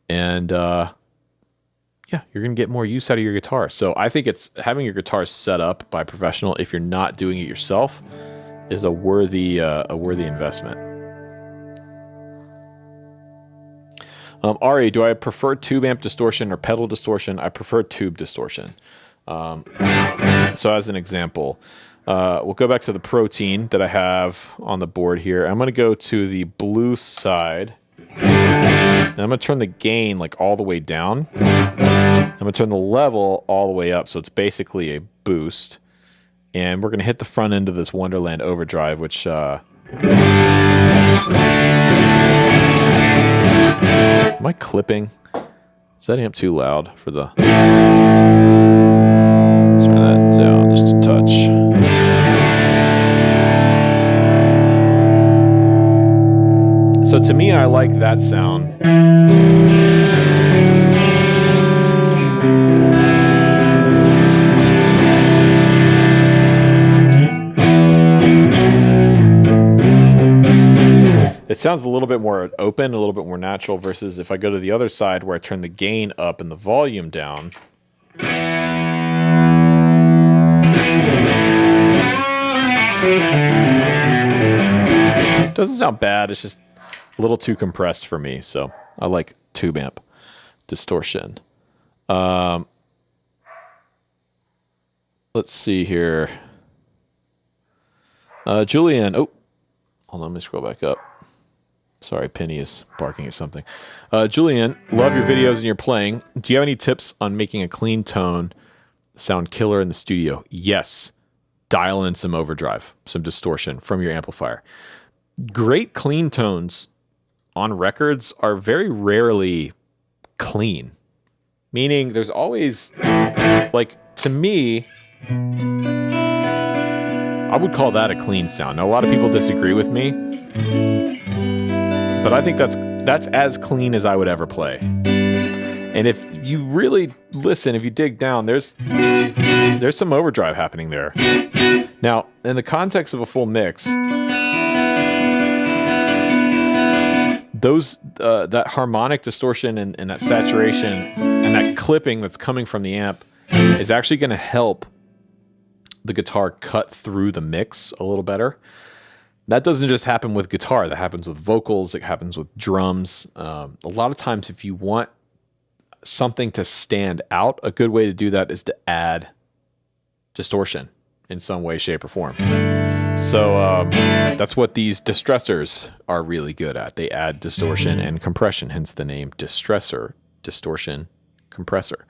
And, yeah, you're going to get more use out of your guitar. So I think it's having your guitar set up by a professional, if you're not doing it yourself, is a worthy investment. Ari, do I prefer tube amp distortion or pedal distortion? I prefer tube distortion. So as an example, we'll go back to the Protein that I have on the board here. I'm going to go to the blue side. And I'm going to turn the gain like all the way down. I'm going to turn the level all the way up, so it's basically a boost. And we're going to hit the front end of this Wonderland Overdrive, which... Am I clipping? Is that amp too loud for the... Let's turn that down just a touch. So to me, I like that sound. It sounds a little bit more open, a little bit more natural, versus if I go to the other side where I turn the gain up and the volume down. It doesn't sound bad, it's just a little too compressed for me, so I like tube amp distortion. Let's see here. Julian, oh, hold on, let me scroll back up. Sorry, Penny is barking at something. Julian, love your videos and your playing. Do you have any tips on making a clean tone sound killer in the studio? Yes. Dial in some overdrive, some distortion from your amplifier. Great clean tones on records are very rarely clean. Meaning there's always, like, to me, I would call that a clean sound. Now, a lot of people disagree with me, but I think that's as clean as I would ever play. And if you really listen, if you dig down, there's some overdrive happening there. Now, in the context of a full mix, that harmonic distortion and that saturation and that clipping that's coming from the amp is actually going to help the guitar cut through the mix a little better. That doesn't just happen with guitar. That happens with vocals. It happens with drums. A lot of times, if you want something to stand out, a good way to do that is to add distortion in some way, shape, or form. So that's what these distressors are really good at. They add distortion and compression, hence the name distressor, distortion, compressor.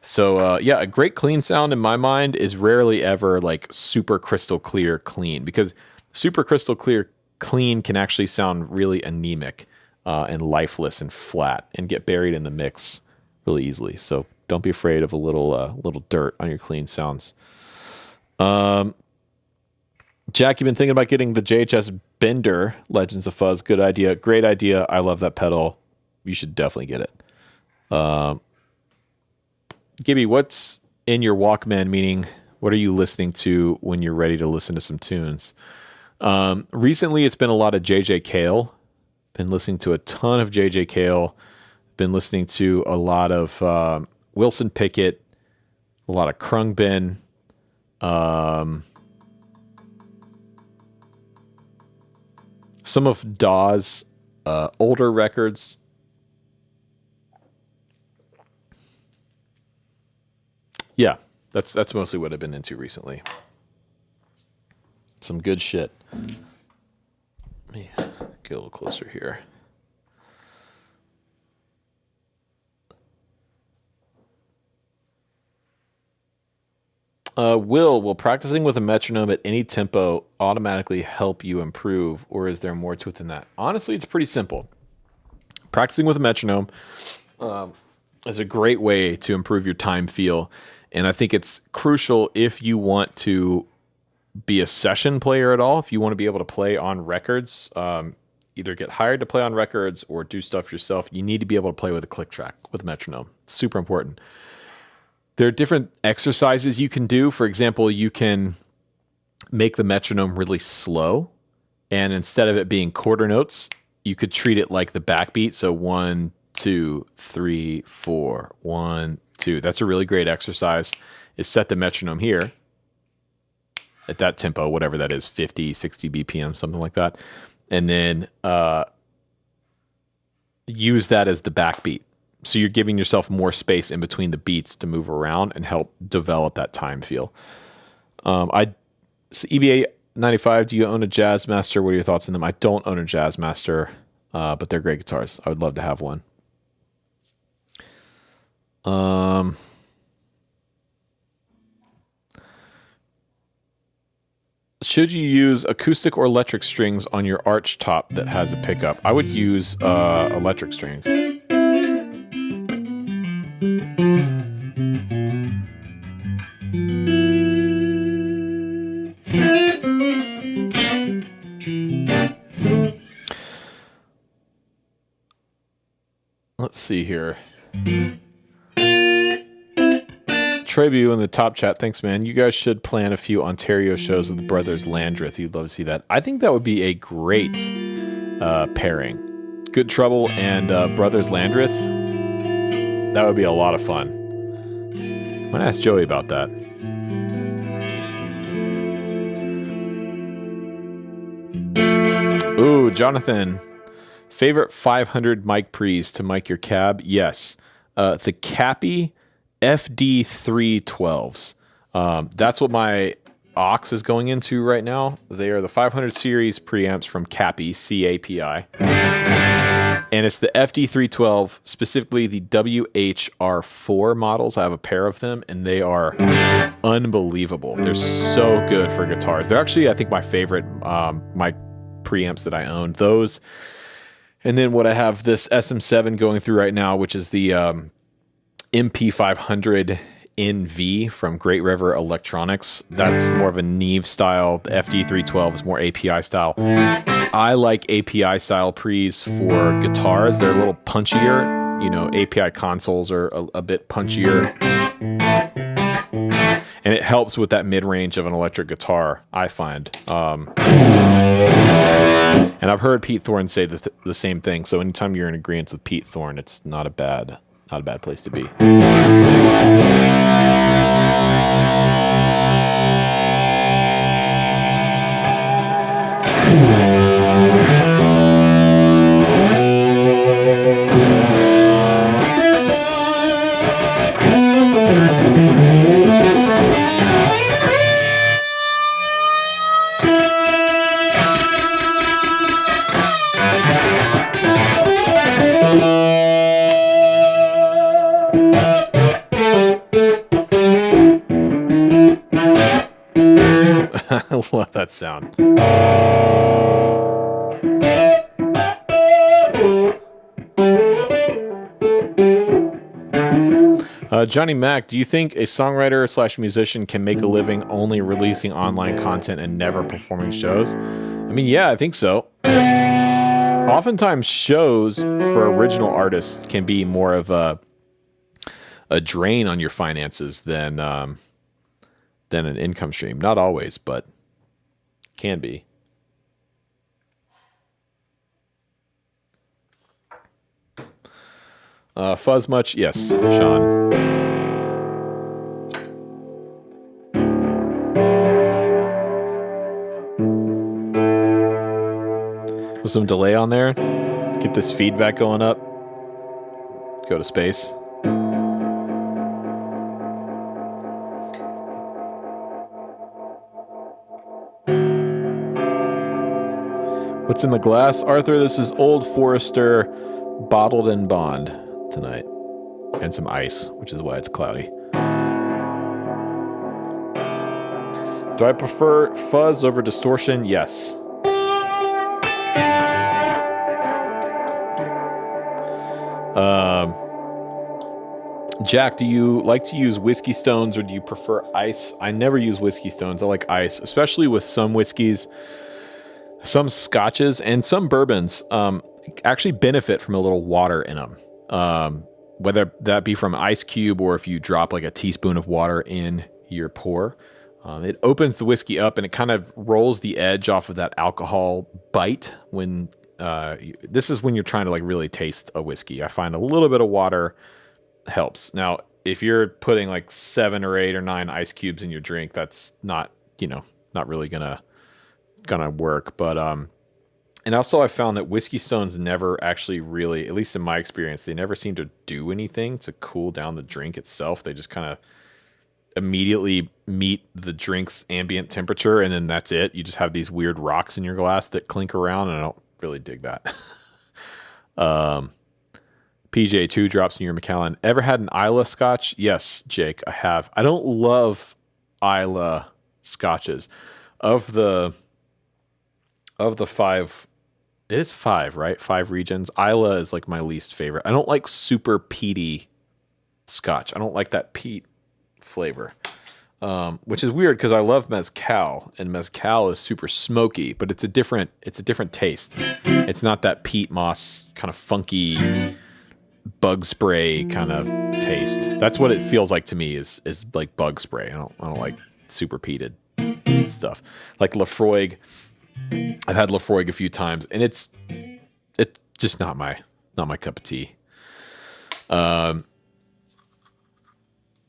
So yeah, a great clean sound in my mind is rarely ever like super crystal clear clean, because super crystal clear clean can actually sound really anemic and lifeless and flat and get buried in the mix really easily. So don't be afraid of a little dirt on your clean sounds. Jack, you've been thinking about getting the JHS Bender Legends of Fuzz. Good idea. Great idea. I love that pedal. You should definitely get it. Gibby, what's in your Walkman? Meaning, what are you listening to when you're ready to listen to some tunes? Recently, it's been a lot of JJ Cale. Been listening to a ton of JJ Cale. Been listening to a lot of Wilson Pickett, a lot of Krungbin. Some of Dawes' older records. Yeah, that's mostly what I've been into recently. Some good shit. Let me get a little closer here. Will practicing with a metronome at any tempo automatically help you improve, or is there more to it than that? Honestly, it's pretty simple. Practicing with a metronome is a great way to improve your time feel, and I think it's crucial if you want to be a session player at all, if you want to be able to play on records, either get hired to play on records or do stuff yourself, you need to be able to play with a click track, with a metronome. It's super important. There are different exercises you can do. For example, you can make the metronome really slow, and instead of it being quarter notes, you could treat it like the backbeat. So 1, 2, 3, 4, 1, 2. That's a really great exercise, is set the metronome here at that tempo, whatever that is, 50, 60 BPM, something like that. And then use that as the backbeat. So you're giving yourself more space in between the beats to move around and help develop that time feel. EBA 95, do you own a Jazzmaster? What are your thoughts on them? I don't own a Jazzmaster, but they're great guitars. I would love to have one. Should you use acoustic or electric strings on your arch top that has a pickup? I would use electric strings. Let's see here. Trebu in the top chat. Thanks, man. You guys should plan a few Ontario shows with the brothers Landreth. You'd love to see that. I think that would be a great pairing. Good Trouble and brothers Landreth. That would be a lot of fun. I'm going to ask Joey about that. Ooh, Jonathan. Favorite 500 mic pre's to mic your cab? Yes. The Cappy FD312s. That's what my aux is going into right now. They are the 500 series preamps from Cappy, C-A-P-I. and it's the FD312, specifically the WHR4 models. I have a pair of them, and they are unbelievable. They're so good for guitars. They're actually, I think, my favorite, my preamps that I own. Those, and then what I have this SM7 going through right now, which is the MP500 NV from Great River Electronics. That's more of a Neve style. The FD312 is more API style. I like API style pre's for guitars. They're a little punchier. You know, API consoles are a bit punchier. And it helps with that mid-range of an electric guitar, I find. And I've heard Pete Thorne say the same thing. So anytime you're in agreement with Pete Thorne, it's not a bad place to be. I love that sound. Johnny Mac, do you think a songwriter / musician can make a living only releasing online content and never performing shows? I mean, yeah, I think so. Oftentimes shows for original artists can be more of a drain on your finances than an income stream. Not always, but can be. Fuzz much? Yes, Sean. With some delay on there. Get this feedback going up. Go to space. What's in the glass? Arthur, this is Old Forester bottled in bond tonight. And some ice, which is why it's cloudy. Do I prefer fuzz over distortion? Yes. Jack, do you like to use whiskey stones or do you prefer ice? I never use whiskey stones. I like ice, especially with some whiskeys. Some scotches and some bourbons actually benefit from a little water in them. Whether that be from ice cube or if you drop like a teaspoon of water in your pour. It opens the whiskey up and it kind of rolls the edge off of that alcohol bite when this is when you're trying to like really taste a whiskey. I find a little bit of water helps. Now, if you're putting like 7 or 8 or 9 ice cubes in your drink, that's not, not really gonna work. But and also I found that whiskey stones never actually really, at least in my experience, they never seem to do anything to cool down the drink itself. They just kind of immediately meet the drink's ambient temperature, and then that's it. You just have these weird rocks in your glass that clink around, and I don't really dig that. PJ, 2 drops in your Macallan. Ever had an Isla scotch? Yes, Jake, I have. I don't love Isla scotches. Of the 5, it is 5, right? 5 regions. Isla is like my least favorite. I don't like super peaty scotch. I don't like that peat flavor, which is weird because I love mezcal, and mezcal is super smoky, but it's a different taste. It's not that peat moss kind of funky bug spray kind of taste. That's what it feels like to me is like bug spray. I don't like super peated stuff. Like Lafroig, I've had Lafroig a few times, and it's just not my cup of tea.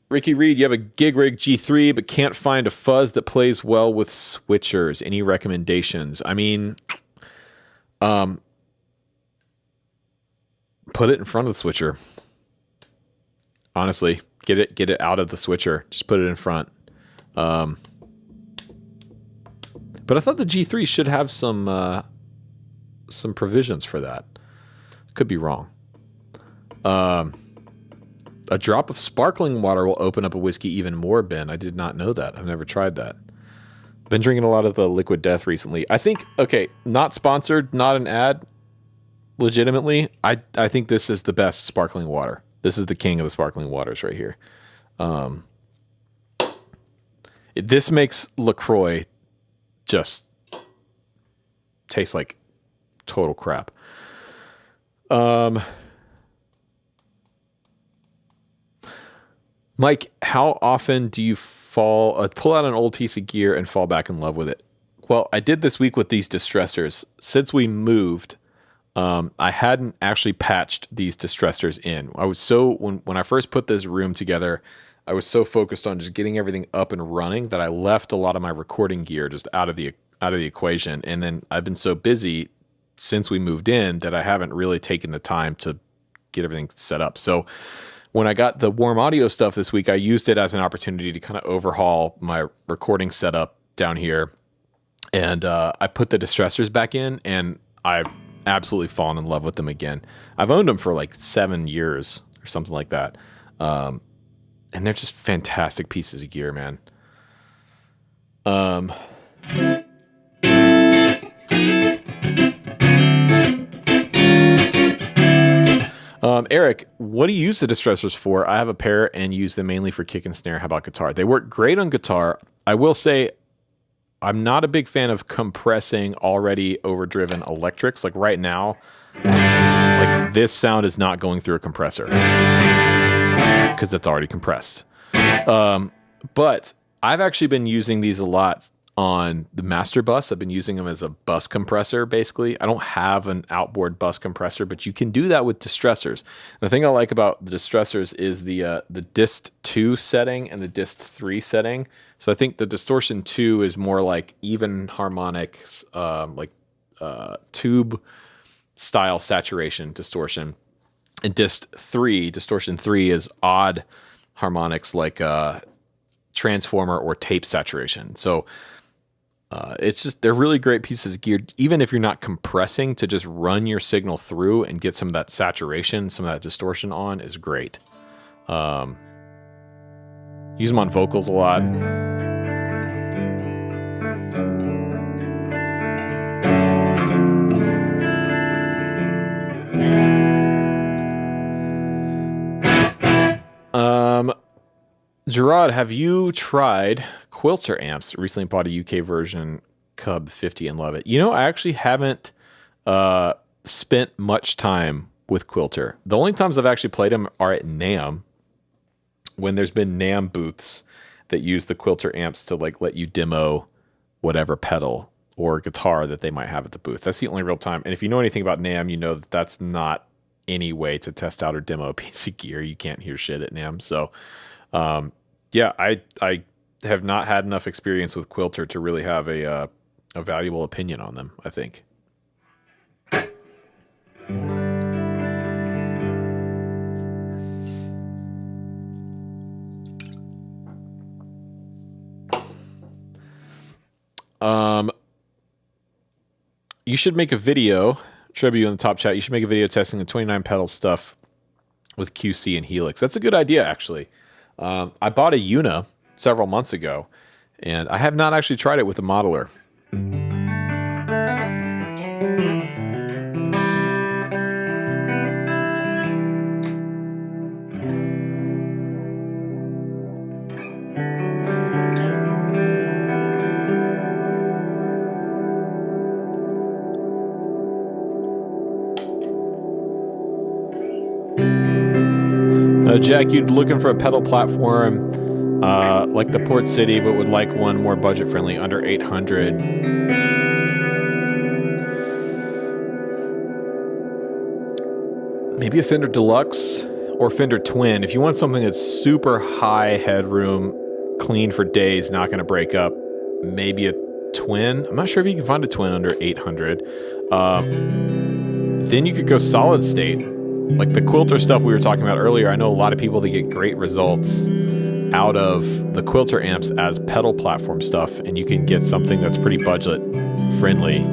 Ricky Reed, you have a Gig Rig G3, but can't find a fuzz that plays well with switchers. Any recommendations? I mean, put it in front of the switcher. Honestly, get it out of the switcher. Just put it in front. But I thought the G3 should have some provisions for that. Could be wrong. A drop of sparkling water will open up a whiskey even more, Ben. I did not know that. I've never tried that. Been drinking a lot of the Liquid Death recently. I think, okay, not sponsored, not an ad. Legitimately, I think this is the best sparkling water. This is the king of the sparkling waters right here. This makes LaCroix just taste like total crap. Mike, how often do you pull out an old piece of gear and fall back in love with it? Well, I did this week with these distressors. Since we moved, I hadn't actually patched these distressors in. I was so, when I first put this room together, I was so focused on just getting everything up and running that I left a lot of my recording gear just out of the equation. And then I've been so busy since we moved in that I haven't really taken the time to get everything set up. So when I got the warm audio stuff this week, I used it as an opportunity to kind of overhaul my recording setup down here. And I put the distressors back in, and I've absolutely fallen in love with them again. I've owned them for like 7 years or something like that. And they're just fantastic pieces of gear, man. Eric, what do you use the distressors for? I have a pair and use them mainly for kick and snare. How about guitar? They work great on guitar. I will say I'm not a big fan of compressing already overdriven electrics. Like right now, like this sound is not going through a compressor because it's already compressed. But I've actually been using these a lot on the master bus. I've been using them as a bus compressor, basically. I don't have an outboard bus compressor, but you can do that with distressors. The thing I like about the distressors is the dist 2 setting and the dist 3 setting. So I think the distortion 2 is more like even harmonics, tube style saturation distortion. And distortion 3 is odd harmonics like transformer or tape saturation. So it's just, they're really great pieces of gear, even if you're not compressing, to just run your signal through and get some of that saturation, some of that distortion on is great. Use them on vocals a lot. Gerard, have you tried Quilter amps? Recently bought a UK version Cub 50 and love it. You know, I actually haven't spent much time with Quilter. The only times I've actually played them are at NAMM, when there's been NAMM booths that use the Quilter amps to like let you demo whatever pedal or guitar that they might have at the booth. That's the only real time. And if you know anything about NAMM, you know that that's not any way to test out or demo a piece of gear. You can't hear shit at NAMM. So yeah, I have not had enough experience with Quilter to really have a valuable opinion on them, I think. You should make a video, Trebby in the top chat, you should make a video testing the 29 pedal stuff with QC and Helix. That's a good idea, actually. I bought a Una several months ago, and I have not actually tried it with a modeler. Jack, you'd looking for a pedal platform like the Port City, but would like one more budget friendly, under 800. Maybe a Fender Deluxe or Fender Twin. If you want something that's super high headroom, clean for days, not going to break up, maybe a Twin. I'm not sure if you can find a Twin under 800. Then you could go solid state. Like the Quilter stuff we were talking about earlier, I know a lot of people that get great results out of the Quilter amps as pedal platform stuff, and you can get something that's pretty budget friendly.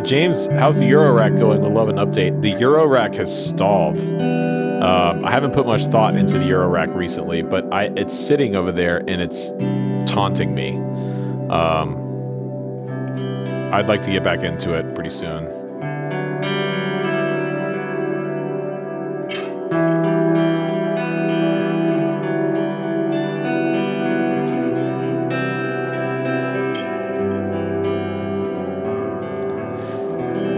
James, how's the Euro rack going? We'd love an update. The Euro rack has stalled. I haven't put much thought into the Euro rack recently, but it's sitting over there and it's taunting me. I'd like to get back into it pretty soon.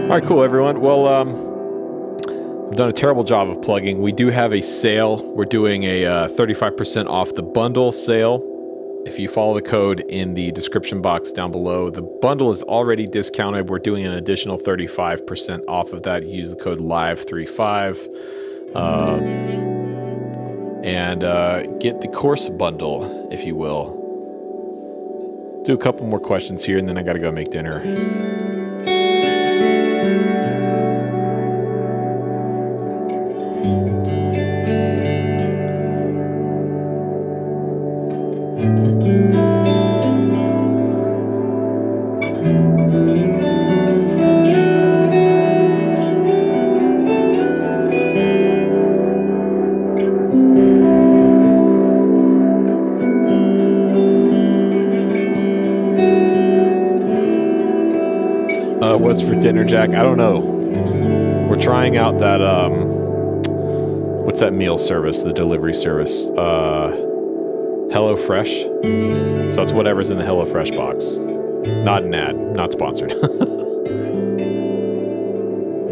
All right, cool, everyone. Well, I've done a terrible job of plugging. We do have a sale. We're doing a 35% off the bundle sale. If you follow the code in the description box down below, the bundle is already discounted. We're doing an additional 35% off of that. Use the code LIVE35 and get the course bundle, if you will. Do a couple more questions here, and then I got to go make dinner. What's for dinner, Jack? I don't know. We're trying out that, what's that meal service, the delivery service? HelloFresh. So it's whatever's in the HelloFresh box. Not an ad, not sponsored.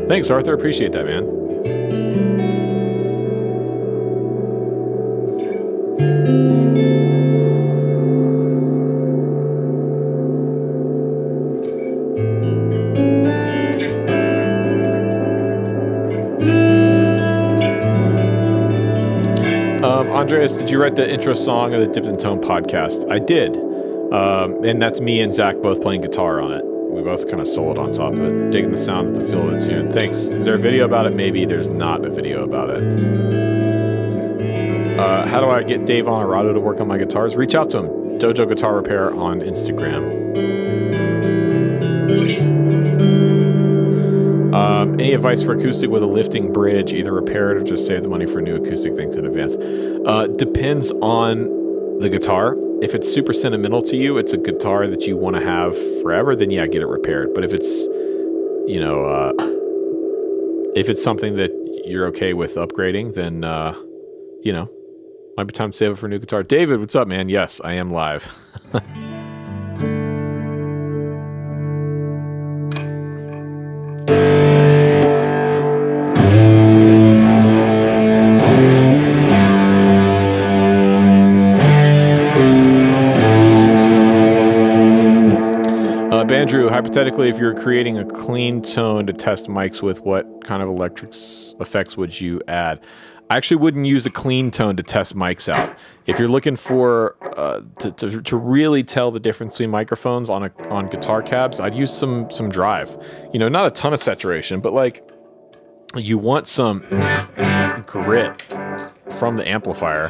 Thanks, Arthur. Appreciate that, man. Andreas, did you write the intro song of the Dipped in Tone podcast? I did. And that's me and Zach both playing guitar on it. We both kind of soloed on top of it, digging the sounds, the feel of the tune. Thanks. Is there a video about it? Maybe. There's not a video about it. How do I get Dave Honorado to work on my guitars? Reach out to him. Dojo Guitar Repair on Instagram. Any advice for acoustic with a lifting bridge, either repair it or just save the money for new acoustic things in advance? Depends on the guitar. If it's super sentimental to you, it's a guitar that you want to have forever, then yeah, get it repaired. But if it's, if it's something that you're okay with upgrading, then, might be time to save it for a new guitar. David, what's up, man? Yes, I am live. Andrew, hypothetically, if you're creating a clean tone to test mics with, what kind of electric effects would you add? I actually wouldn't use a clean tone to test mics out. If you're looking for to really tell the difference between microphones on guitar cabs, I'd use some drive. Not a ton of saturation, but like you want some grit from the amplifier.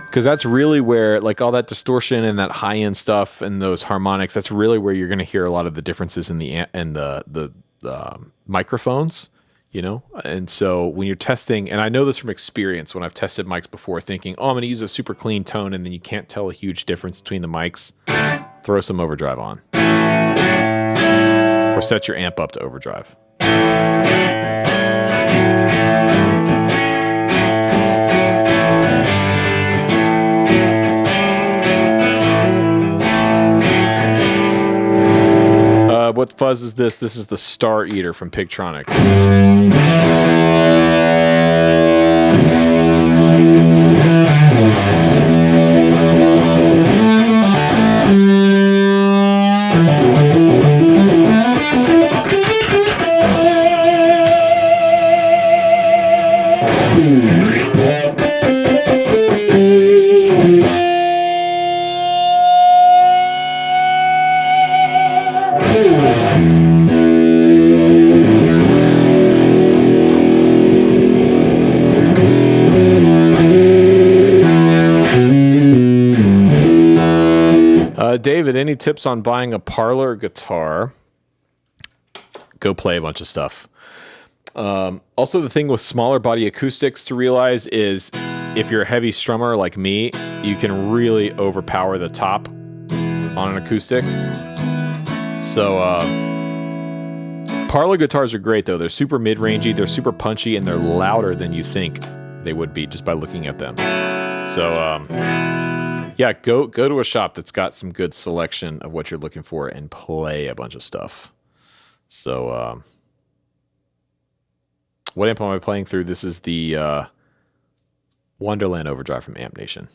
Because that's really where, like, all that distortion and that high-end stuff and those harmonics, that's really where you're going to hear a lot of the differences in the microphones, And so when you're testing, and I know this from experience when I've tested mics before, thinking, I'm going to use a super clean tone, and then you can't tell a huge difference between the mics, throw some overdrive on. Or set your amp up to overdrive. What fuzz is this? This is the Star Eater from Pigtronics. David, any tips on buying a parlor guitar? Go play a bunch of stuff. Also, the thing with smaller body acoustics to realize is if you're a heavy strummer like me, you can really overpower the top on an acoustic. So parlor guitars are great, though. They're super mid-rangey, they're super punchy, and they're louder than you think they would be just by looking at them. So yeah, go to a shop that's got some good selection of what you're looking for and play a bunch of stuff. So what amp am I playing through? This is the Wonderland Overdrive from Amp Nation.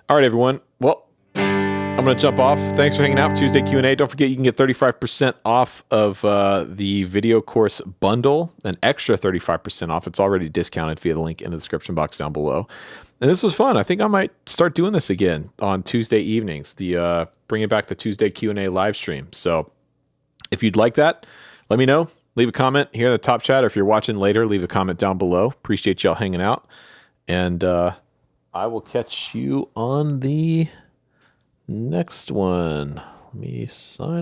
All right, everyone. Well, I'm going to jump off. Thanks for hanging out. Tuesday Q&A. Don't forget you can get 35% off of the video course bundle, an extra 35% off. It's already discounted via the link in the description box down below. And this was fun. I think I might start doing this again on Tuesday evenings, bringing back the Tuesday Q&A live stream. So if you'd like that, let me know. Leave a comment here in the top chat, or if you're watching later, leave a comment down below. Appreciate y'all hanging out. And I will catch you on the next one. Let me sign.